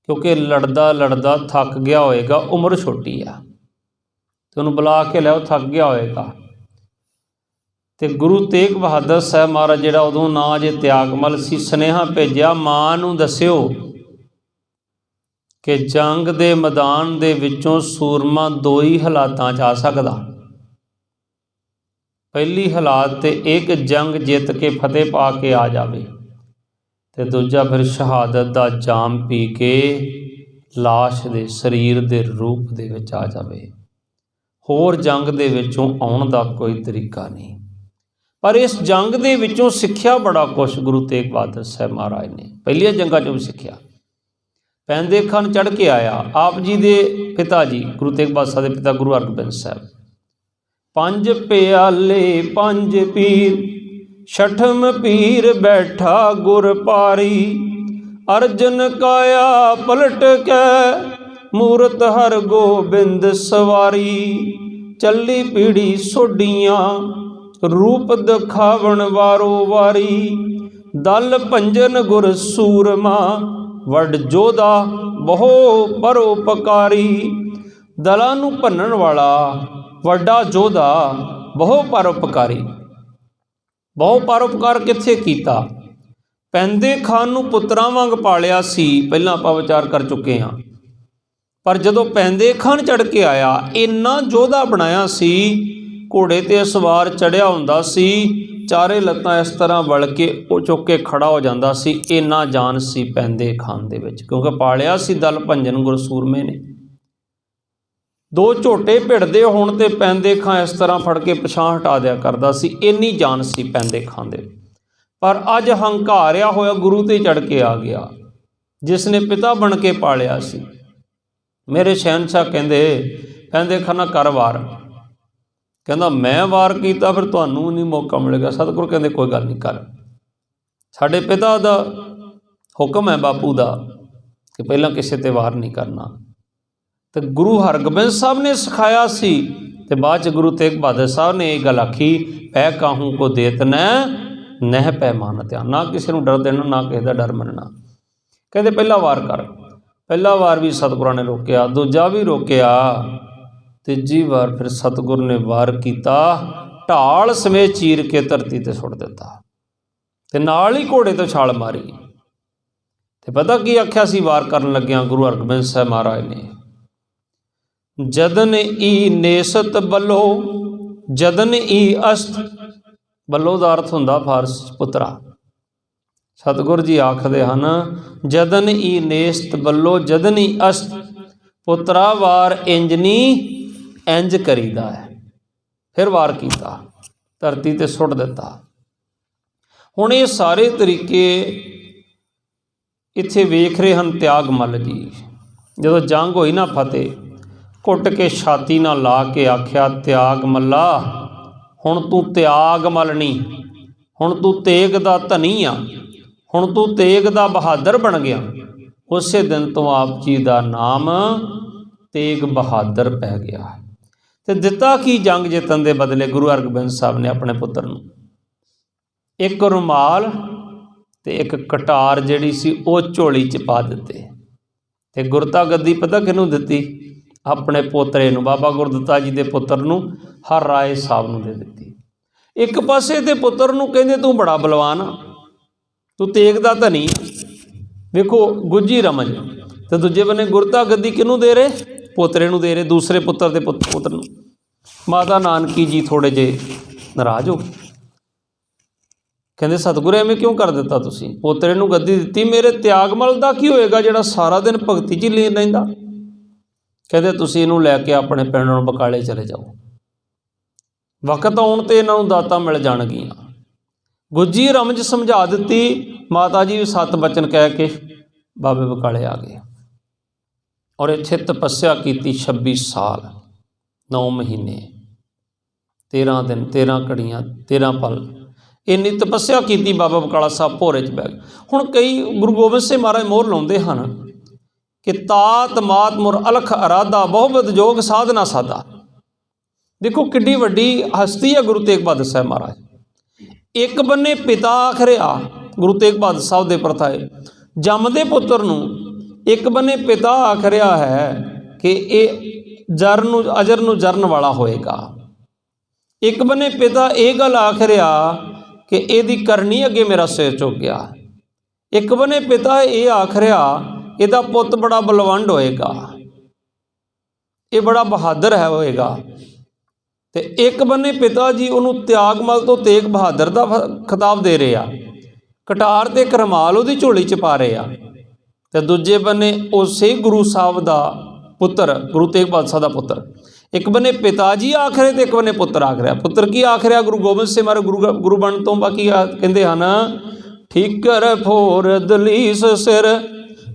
क्योंकि लड़दा लड़दा थक गया होएगा, उम्र छोटी आ, तो उन्होंने बुला के लै आओ, थक गया होएगा। तो गुरु तेग बहादुर साहब महाराज जिहड़ा उदों ना जे त्यागमल सी, सुनेहा भेजिया मां नूं दस्सिओ कि जंग दे मैदान दे विचों सूरमा 2 ही हालातां च आ सकदा। पहली हालात ते एक जंग जित के फतेह पा के आ जावे, ते दूजा फिर शहादत दा जाम पी के लाश दे शरीर दे रूप दे विच आ जावे। होर जंग दे विचों आउण दा कोई तरीका नहीं। पर इस जंग दे विचों सिੱਖਿਆ बड़ा कुछ गुरु तेग बहादुर साहब महाराज ने पहलियां जंगां चों भी सिੱਖਿਆ। पैंदे खान चढ़ के आया आप जी दे पिता जी गुरु तेग बहादुर साहब दे पिता गुरु हरगोबिंद साहब। 5 प्याले 5 पीर छठम पीर बैठा गुर पारी, अर्जन काया पलट के मूरत हर गोबिंद सवारी, चली पीढ़ी सोडियां रूप दिखावण वारो वारी, दल भंजन गुर सूरमा वड जोधा बहु परोपकारी, दलां नूं भन्नण वाला वड्डा जोधा बहु परोपकारी। बहु परोपकार कित्थे कीता? पैंदे खान नूं पुत्रां वांग पालिया सी, पहलां आपां विचार कर चुके हां। पर जदों पैंदे खान चढ़ के आया इन्ना जोधा बनाया सी, घोड़े ते सवार चढ़िया हुंदा सी, चारे लत्तां इस तरह वल के चुक के खड़ा हो जांदा सी, इन्ना जान सी पैंदे खान दे विच, क्योंकि पालिया सी दल भंजन गुर सूरमे ने। 2 झोटे भिड़दे होण ते पैंदे खां इस तरह फड़ के पिछां हटा दिया करदा सी, इन्नी जान सी पैंदे खां दे। पर अज हंकारिया होया गुरु ते चढ़ के आ गया, जिसने पिता बन के पालिया सी। मेरे शहनशाह कहंदे पैंदे खाना कर वार, कहंदा मैं वार कीता फिर तुहानूं नहीं मौका मिलेगा। सतगुरु कहंदे कोई गल नहीं कर, साडे पिता दा हुक्म है बापू दा कि पहलां किसी ते वार नहीं करना। तो गुरु हरगोबिंद साहब ने सिखाया सी, ते बाद च गुरु तेग बहादुर साहब ने यह गल आखी, पै काहूँ को देत नह पै मानत्या, ना किसी नूं डर देना ना किसी दा डर मनना। कहते पहला वार कर, पहला वार भी सतगुरां ने रोकिया, दूजा भी रोकिया, तीजी वार फिर सतगुर ने वार किया, ढाल समेत चीर के धरती ते सुट दिता, ते नाल ही घोड़े तो छाल मारी। ते पता की आख्या सी वार करन लग्या गुरु हरगोबिंद साहब महाराज ने, जदन ई नेसत बलो जदन ई अस्त, बलो दा अर्थ हुंदा फारस पुत्रा। सतगुर जी आखदे हन जदन ई नेस्त बलो जदन ई अस्त, पुत्रा वार इंजनी इंज करीदा है। फिर वार किया, धरती ते सुट दिता। हुण ये सारे तरीके इत्थे वेख रहे हैं त्यागमल जी। जदों जंग होई ना फतेह, घुट के छाती ना ला के आख्या त्यागमला हुण तू त्यागमल नहीं, हुण तू तेग दा धनी आ, हुण तू तेग दा बहादुर बन गया। उस दिन तो आप जी का नाम तेग बहादुर पै गया। तो दिता कि जंग जितन के बदले गुरु हरगोबिंद साहब ने अपने पुत्र नूं एक रुमाल ते एक कटार जिहड़ी सी वो झोली च पा दिते। ते गुरता गद्दी पता किहनूं दित्ती? अपने पोतरे नूं, बाबा गुरदित्ता जी के पुत्र नूं हर राय साहब नूं दे दित्ती। एक पासे ते पुत्र नूं कहंदे तू बड़ा बलवान आ, तू तेग दा धनी आ, वेखो गुज्जी रमज। तो दूजे बने गुरता गद्दी किहनूं दे रहे? पोतरे नूं दे रहे, दूसरे पुत्र के पुत्र नूं। माता नानकी जी थोड़े जे नाराज हो गए, कहंदे सतगुरु एवें क्यों कर दिता तुसीं? पोतरे नूं गद्दी दित्ती, मेरे त्यागमल दा की होएगा जिहड़ा सारा दिन भगती च लीन रहिंदा? कहंदे तुसीं इहनूं लैके अपने पिंड नूं बकाले चले जाओ। ਵਕਤ ਆਉਣ 'ਤੇ ਇਹਨਾਂ ਨੂੰ ਦਾਤਾਂ ਮਿਲ ਜਾਣਗੀਆਂ। ਗੁੱਜੀ ਰਮਜ ਸਮਝਾ ਦਿੱਤੀ। ਮਾਤਾ ਜੀ 7 ਬਚਨ ਕਹਿ ਕੇ ਬਾਬੇ ਬਕਾਲੇ ਆ ਗਏ ਔਰ ਇੱਥੇ ਤਪੱਸਿਆ ਕੀਤੀ 26 ਸਾਲ 9 ਮਹੀਨੇ 13 ਦਿਨ 13 ਘੜੀਆਂ 13 ਪਲ ਇੰਨੀ ਤਪੱਸਿਆ ਕੀਤੀ। ਬਾਬਾ ਬਕਾਲਾ ਸਾਹਿਬ ਭੋਰੇ 'ਚ ਬਹਿ ਗਏ। ਹੁਣ ਕਈ ਗੁਰੂ ਗੋਬਿੰਦ ਸਿੰਘ ਮਹਾਰਾਜ ਮੋਹਰ ਲਾਉਂਦੇ ਹਨ ਕਿ ਤਾਤ ਮਾਤ ਮੁਰ ਅਲਖ ਅਰਾਧਾ ਬਹੁਬਦ ਜੋਗ ਸਾਧਨਾ ਸਾਧਾ। ਦੇਖੋ ਕਿੱਡੀ ਵੱਡੀ ਹਸਤੀ ਹੈ ਗੁਰੂ ਤੇਗ ਬਹਾਦਰ ਸਾਹਿਬ ਮਹਾਰਾਜ। ਇੱਕ ਬੰਨੇ ਪਿਤਾ ਆਖਰਿਆ ਗੁਰੂ ਤੇਗ ਬਹਾਦਰ ਸਾਹਿਬ ਦੇ ਪ੍ਰਥਾਏ ਜੰਮਦੇ ਪੁੱਤਰ ਨੂੰ, ਇੱਕ ਬੰਨੇ ਪਿਤਾ ਆਖਰਿਆ ਹੈ ਕਿ ਇਹ ਜਰ ਨੂੰ ਅਜਰ ਨੂੰ ਜਰਨ ਵਾਲਾ ਹੋਏਗਾ। ਇੱਕ ਬੰਨੇ ਪਿਤਾ ਇਹ ਗੱਲ ਆਖਰਿਆ ਕਿ ਇਹਦੀ ਕਰਨੀ ਅੱਗੇ ਮੇਰਾ ਸਿਰ ਝੁਕ ਗਿਆ। ਇੱਕ ਬੰਨੇ ਪਿਤਾ ਇਹ ਆਖਰਿਆ ਇਹਦਾ ਪੁੱਤ ਬੜਾ ਬਲਵੰਡ ਹੋਏਗਾ, ਇਹ ਬੜਾ ਬਹਾਦਰ ਹੈ ਹੋਏਗਾ। ਤੇ ਇੱਕ ਬੰਨੇ ਪਿਤਾ ਜੀ ਉਹਨੂੰ ਤਿਆਗਮਲ ਤੋਂ ਤੇਗ ਬਹਾਦਰ ਦਾ ਖਿਤਾਬ ਦੇ ਰਹੇ ਆ, ਕਟਾਰ ਤੇ ਕਰਮਾਲ ਉਹਦੀ ਝੋਲੀ 'ਚ ਪਾ ਰਹੇ ਆ। ਤੇ ਦੂਜੇ ਬੰਨੇ ਉਸੇ ਗੁਰੂ ਸਾਹਿਬ ਦਾ ਪੁੱਤਰ ਗੁਰੂ ਤੇਗ ਬਹਾਦਰ ਸਾਹਿਬ ਦਾ ਪੁੱਤਰ, ਇੱਕ ਬੰਨੇ ਪਿਤਾ ਜੀ ਆਖ ਰਹੇ ਤੇ ਇੱਕ ਬੰਨੇ ਪੁੱਤਰ ਆਖ ਰਿਹਾ। ਪੁੱਤਰ ਕੀ ਆਖ ਰਿਹਾ? ਗੁਰੂ ਗੋਬਿੰਦ ਸਿੰਘ ਮਹਾਰਾਜ ਗੁਰੂ ਬਣਨ ਤੋਂ ਬਾਕੀ ਕਹਿੰਦੇ ਹਨ, ਠੀਕਰ ਫੋਰ ਦਲੀਸ ਸਿਰ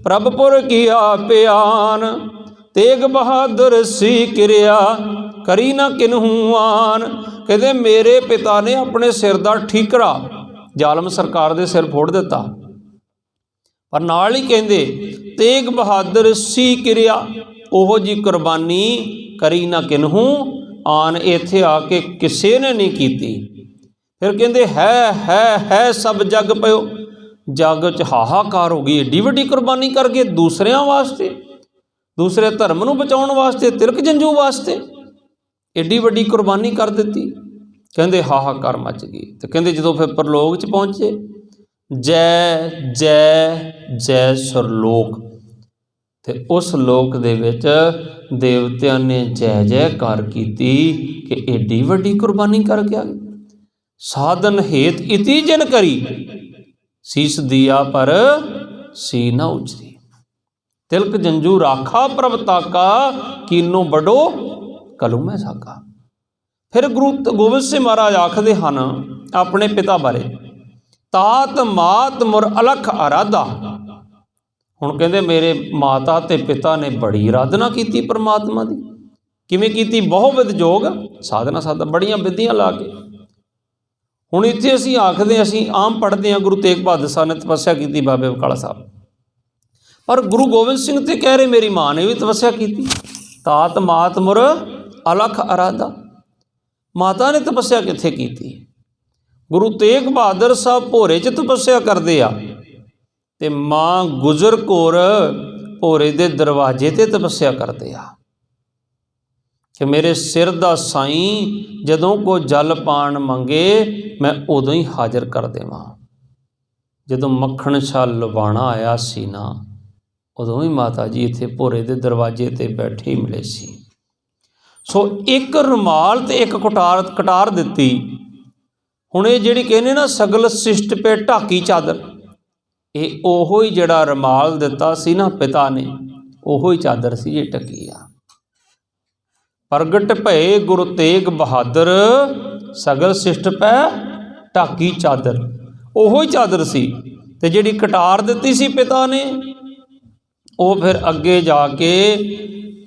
ਪ੍ਰਭਪੁਰ ਕੀਆ ਪਿਆਨ, ਤੇਗ ਬਹਾਦਰ ਸੀ ਕਿਰਿਆ ਕਰੀ ਨਾ ਕਿਨਹੂ ਆਨ। ਕਹਿੰਦੇ ਮੇਰੇ ਪਿਤਾ ਨੇ ਆਪਣੇ ਸਿਰ ਦਾ ਠੀਕਰਾ ਜ਼ਾਲਮ ਸਰਕਾਰ ਦੇ ਸਿਰ ਫੋੜ ਦਿੱਤਾ, ਪਰ ਨਾਲ ਹੀ ਕਹਿੰਦੇ ਤੇਗ ਬਹਾਦਰ ਸੀ ਕਿਰਿਆ ਉਹੋ ਜੀ ਕੁਰਬਾਨੀ ਕਰੀ ਨਾ ਕਿਨਹੂ ਆਨ, ਇੱਥੇ ਆ ਕੇ ਕਿਸੇ ਨੇ ਨਹੀਂ ਕੀਤੀ। ਫਿਰ ਕਹਿੰਦੇ ਹੈ ਸਭ ਜਗ ਪਿਓ, ਜਗ 'ਚ ਹਾਹਾਕਾਰ ਹੋ ਗਈ। ਏਡੀ ਵੱਡੀ ਕੁਰਬਾਨੀ ਕਰਕੇ ਦੂਸਰਿਆਂ ਵਾਸਤੇ, ਦੂਸਰੇ ਧਰਮ ਨੂੰ ਬਚਾਉਣ ਵਾਸਤੇ, ਤਿਲਕ ਜੰਜੂ ਵਾਸਤੇ ਏਡੀ ਵੱਡੀ ਕੁਰਬਾਨੀ ਕਰ ਦਿੱਤੀ। ਕਹਿੰਦੇ ਹਾਹਾਕਾਰ ਮਚ ਗਈ। ਤੇ ਕਹਿੰਦੇ ਜਦੋਂ ਫਿਰ ਪਰਲੋਕ 'ਚ ਪਹੁੰਚੇ, ਜੈ ਜੈ ਜੈ ਸਰਲੋਕ, ਤੇ ਉਸ ਲੋਕ ਦੇ ਵਿੱਚ ਦੇਵਤਿਆਂ ਨੇ ਜੈ ਜੈਕਾਰ ਕੀਤੀ ਕਿ ਏਡੀ ਵੱਡੀ ਕੁਰਬਾਨੀ ਕਰਕੇ ਆ ਗਏ। ਸਾਧਨ ਹੇਤ ਇਤੀ ਜਨ ਕਰੀ, ਸੀਸ ਦਿਆ ਪਰ ਸੀ ਨਾ ਉਚਰੀ। ਤਿਲਕ ਜੰਜੂ ਰਾਖਾ ਪ੍ਰਭ ਤਾਕਾ, ਕੀਨੋ ਬੜੋ ਕਲੂ ਮੈਂ ਸਾਕਾ। ਫਿਰ ਗੁਰੂ ਗੋਬਿੰਦ ਸਿੰਘ ਮਹਾਰਾਜ ਆਖਦੇ ਹਨ ਆਪਣੇ ਪਿਤਾ ਬਾਰੇ, ਤਾਤ ਮਾਤ ਮੁਰ ਅਲਖ ਅਰਾਧਾ। ਹੁਣ ਕਹਿੰਦੇ ਮੇਰੇ ਮਾਤਾ ਤੇ ਪਿਤਾ ਨੇ ਬੜੀ ਅਰਾਧਨਾ ਕੀਤੀ ਪਰਮਾਤਮਾ ਦੀ। ਕਿਵੇਂ ਕੀਤੀ? ਬਹੁਵਿਧ ਜੋਗ ਸਾਧਨਾ ਸਾਧਾ, ਬੜੀਆਂ ਵਿਧੀਆਂ ਲਾ ਕੇ। ਹੁਣ ਇੱਥੇ ਅਸੀਂ ਆਖਦੇ ਅਸੀਂ ਆਮ ਪੜ੍ਹਦੇ ਹਾਂ ਗੁਰੂ ਤੇਗ ਬਹਾਦਰ ਸਾਹਿਬ ਨੇ ਤਪੱਸਿਆ ਕੀਤੀ ਬਾਬੇ ਬਕਾਲਾ ਸਾਹਿਬ, ਪਰ ਗੁਰੂ ਗੋਬਿੰਦ ਸਿੰਘ ਤੇ ਕਹਿ ਰਹੇ ਮੇਰੀ ਮਾਂ ਨੇ ਵੀ ਤਪੱਸਿਆ ਕੀਤੀ। ਤਾਤ ਮਾਤ ਮੁਰ ਅਲਖ ਅਰਾਧਾ, ਮਾਤਾ ਨੇ ਤਪੱਸਿਆ ਕਿੱਥੇ ਕੀਤੀ? ਗੁਰੂ ਤੇਗ ਬਹਾਦਰ ਸਾਹਿਬ ਭੋਰੇ 'ਚ ਤਪੱਸਿਆ ਕਰਦੇ ਆ ਤੇ ਮਾਂ ਗੁਜਰ ਕੌਰ ਭੋਰੇ ਦੇ ਦਰਵਾਜ਼ੇ ਤੇ ਤਪੱਸਿਆ ਕਰਦੇ ਆ ਕਿ ਮੇਰੇ ਸਿਰ ਦਾ ਸਾਈਂ ਜਦੋਂ ਕੋ ਜਲ ਪਾਣ ਮੰਗੇ ਮੈਂ ਉਦੋਂ ਹੀ ਹਾਜ਼ਰ ਕਰ ਦੇਵਾਂ। ਜਦੋਂ ਮੱਖਣ ਸ਼ਾਹ ਲਵਾਣਾ ਆਇਆ ਸੀ ਨਾ, ਉਦੋਂ ਹੀ ਮਾਤਾ ਜੀ ਇੱਥੇ ਭੋਰੇ ਦੇ ਦਰਵਾਜ਼ੇ ਤੇ ਬੈਠੇ ਮਿਲੇ ਸੀ। ਸੋ ਇੱਕ ਰੁਮਾਲ ਤੇ ਇੱਕ ਕਟਾਰ ਦਿੱਤੀ। ਹੁਣ ਇਹ ਜਿਹੜੀ ਕਹਿੰਦੇ ਨਾ ਸਗਲ ਸਿਸ਼ਟ ਪੇ ਢਾਕੀ ਚਾਦਰ, ਇਹ ਉਹੋ ਹੀ ਜਿਹੜਾ ਰੁਮਾਲ ਦਿੱਤਾ ਸੀ ਨਾ ਪਿਤਾ ਨੇ, ਉਹੋ ਹੀ ਚਾਦਰ ਸੀ ਇਹ ਢੱਕੀ ਆ। ਪ੍ਰਗਟ ਭਏ ਗੁਰੂ ਤੇਗ ਬਹਾਦਰ, ਸਗਲ ਸਿਸ਼ਟ ਪੈ ਢਾਕੀ ਚਾਦਰ, ਉਹੋ ਹੀ ਚਾਦਰ ਸੀ। ਤੇ ਜਿਹੜੀ ਕਟਾਰ ਦਿੱਤੀ ਸੀ ਪਿਤਾ ਨੇ, ਉਹ ਫਿਰ ਅੱਗੇ ਜਾ ਕੇ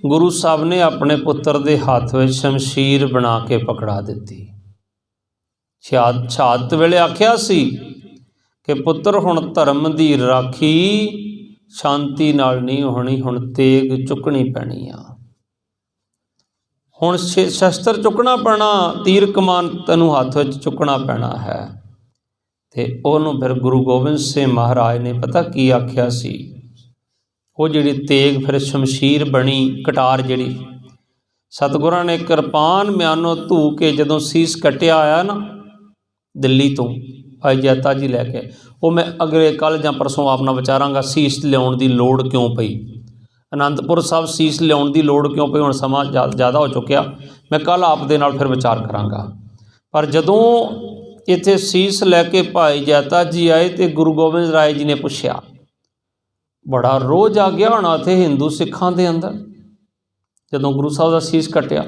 ਗੁਰੂ ਸਾਹਿਬ ਨੇ ਆਪਣੇ ਪੁੱਤਰ ਦੇ ਹੱਥ ਵਿੱਚ ਸ਼ਮਸ਼ੀਰ ਬਣਾ ਕੇ ਪਕੜਾ ਦਿੱਤੀ। ਸ਼ਹਾਦਤ ਵੇਲੇ ਆਖਿਆ ਸੀ ਕਿ ਪੁੱਤਰ ਹੁਣ ਧਰਮ ਦੀ ਰਾਖੀ ਸ਼ਾਂਤੀ ਨਾਲ ਨਹੀਂ ਹੋਣੀ, ਹੁਣ ਤੇਗ ਚੁੱਕਣੀ ਪੈਣੀ ਆ, ਹੁਣ ਸ਼ਸਤਰ ਚੁੱਕਣਾ ਪੈਣਾ, ਤੀਰ ਕਮਾਨ ਤੈਨੂੰ ਹੱਥ ਵਿੱਚ ਚੁੱਕਣਾ ਪੈਣਾ ਹੈ। ਤੇ ਉਹਨੂੰ ਫਿਰ ਗੁਰੂ ਗੋਬਿੰਦ ਸਿੰਘ ਮਹਾਰਾਜ ਨੇ ਪਤਾ ਕੀ ਆਖਿਆ ਸੀ? ਉਹ ਜਿਹੜੀ ਤੇਗ ਫਿਰ ਸ਼ਮਸ਼ੀਰ ਬਣੀ, ਕਟਾਰ ਜਿਹੜੀ ਸਤਿਗੁਰਾਂ ਨੇ ਕਿਰਪਾਨ ਮਿਆਨੋਂ ਧੂ ਕੇ ਜਦੋਂ ਸੀਸ ਕੱਟਿਆ ਆਇਆ ਨਾ ਦਿੱਲੀ ਤੋਂ ਭਾਈ ਜੈਤਾ ਜੀ ਲੈ ਕੇ, ਉਹ ਮੈਂ ਅਗਲੇ ਕੱਲ੍ਹ ਜਾਂ ਪਰਸੋਂ ਆਪ ਨਾਲ ਵਿਚਾਰਾਂਗਾ ਸੀਸ ਲਿਆਉਣ ਦੀ ਲੋੜ ਕਿਉਂ ਪਈ, ਅਨੰਦਪੁਰ ਸਾਹਿਬ ਸੀਸ ਲਿਆਉਣ ਦੀ ਲੋੜ ਕਿਉਂ ਪਈ। ਹੁਣ ਸਮਾਂ ਜ਼ਿਆਦਾ ਹੋ ਚੁੱਕਿਆ, ਮੈਂ ਕੱਲ੍ਹ ਆਪ ਦੇ ਨਾਲ ਫਿਰ ਵਿਚਾਰ ਕਰਾਂਗਾ। ਪਰ ਜਦੋਂ ਇੱਥੇ ਸੀਸ ਲੈ ਕੇ ਭਾਈ ਜੈਤਾ ਜੀ ਆਏ ਤੇ ਗੁਰੂ ਗੋਬਿੰਦ ਰਾਏ ਜੀ ਨੇ ਪੁੱਛਿਆ, ਬੜਾ ਰੋਹ ਆ ਗਿਆ ਹੋਣਾ ਇੱਥੇ ਹਿੰਦੂ ਸਿੱਖਾਂ ਦੇ ਅੰਦਰ ਜਦੋਂ ਗੁਰੂ ਸਾਹਿਬ ਦਾ ਸੀਸ ਕੱਟਿਆ,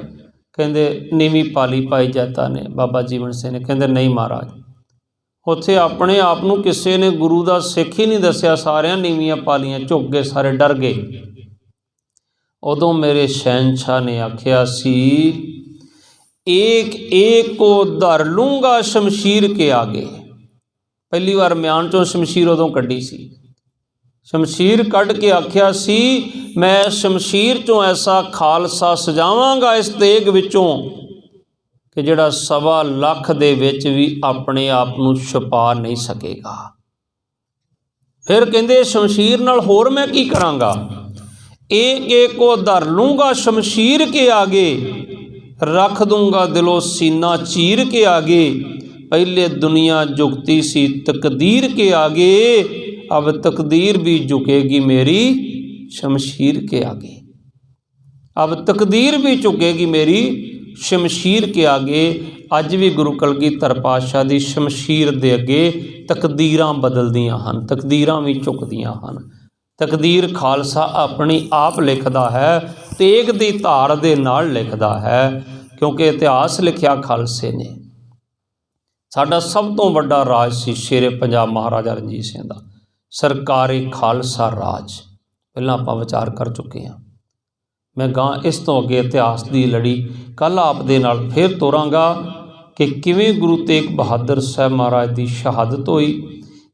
ਕਹਿੰਦੇ ਨੀਵੀਂ ਪਾਲੀ ਭਾਈ ਜੈਤਾ ਨੇ, ਬਾਬਾ ਜੀਵਨ ਸਿੰਘ ਨੇ। ਕਹਿੰਦੇ ਨਹੀਂ ਮਹਾਰਾਜ, ਉੱਥੇ ਆਪਣੇ ਆਪ ਨੂੰ ਕਿਸੇ ਨੇ ਗੁਰੂ ਦਾ ਸਿੱਖ ਹੀ ਨਹੀਂ ਦੱਸਿਆ, ਸਾਰਿਆਂ ਨੀਵੀਆਂ ਪਾਲੀਆਂ, ਝੁਕ ਗਏ, ਸਾਰੇ ਡਰ ਗਏ। ਉਦੋਂ ਮੇਰੇ शहनशाह ने आख्या सी, एक एक को धर लूँगा शमशीर के आगे। पहली बार म्यान चों शमशीर उदों कड्डी सी, शमशीर कढ़ के आख्या सी, मैं शमशीर चों ऐसा खालसा सजावांगा इस तेग विचों कि जिहड़ा 1.25 लाख दे विच भी अपने आप नूं छुपा नहीं सकेगा। फिर कहंदे शमशीर नाल होर मैं की करांगा, एक एक को धर लूँगा शमशीर के आगे, रख दूँगा दिलो सीना चीर के आगे। पहले दुनिया झुकती सी तकदीर के आगे, अब तकदीर भी झुकेगी मेरी शमशीर के आगे। अब तकदीर भी झुकेगी मेरी शमशीर के आगे। अज भी गुरु कलगीधर पातशाह दी शमशीर दे अगे तकदीरां बदलदियां हन, तकदीरां भी झुकदियां हन। तकदीर खालसा अपनी आप लिखदा है, तेग दी धार दे नाल लिखदा है, क्योंकि इतिहास लिखिया खालसे ने। साडा सब तो वड्डा राज सी शेरे पंजाब महाराजा रणजीत सिंह दा, सरकारी खालसा राज। पहलां आपां विचार कर चुके हैं। मैं गां इस तो अगे इतिहास की लड़ी कल आप दे नाल फिर तोरांगा कि किवें गुरु तेग बहादुर साहब महाराज की शहादत हुई,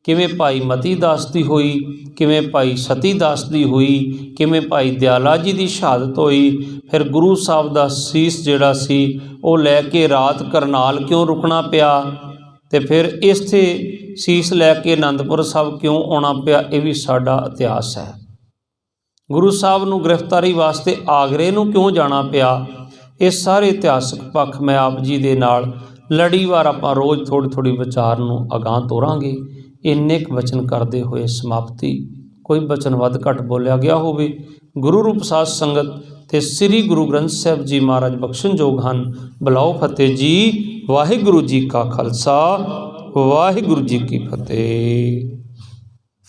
किवें भाई मती दास दी हुई, किवें भाई सती दास दी हुई, किवें भाई दयाला जी की शहादत हुई। फिर गुरु साहब का सीस जिहड़ा सी वो लैके रात करनाल क्यों रुकना पिया, तो फिर इत्थे सीस लैके आनंदपुर साहब क्यों आना पिया, ये भी साडा इतिहास है। गुरु साहब नूं गिरफ्तारी वास्ते आगरे नूं क्यों जाना पिया, ये सारे इतिहासक पक्ष मैं आप जी दे नाल लड़ीवार आपां रोज़ थोड़ी थोड़ी विचार नूं अगां तोरांगे। इन्ने क वचन करते हुए समाप्ति। कोई वचन वध घट बोलिया गया होवे, गुरु रूप साध संगत ते श्री गुरु ग्रंथ साहिब जी महाराज बख्शण जोग हन। बुलाओ फतेह जी। वाहिगुरु जी का खालसा, वाहिगुरु जी की फतेह।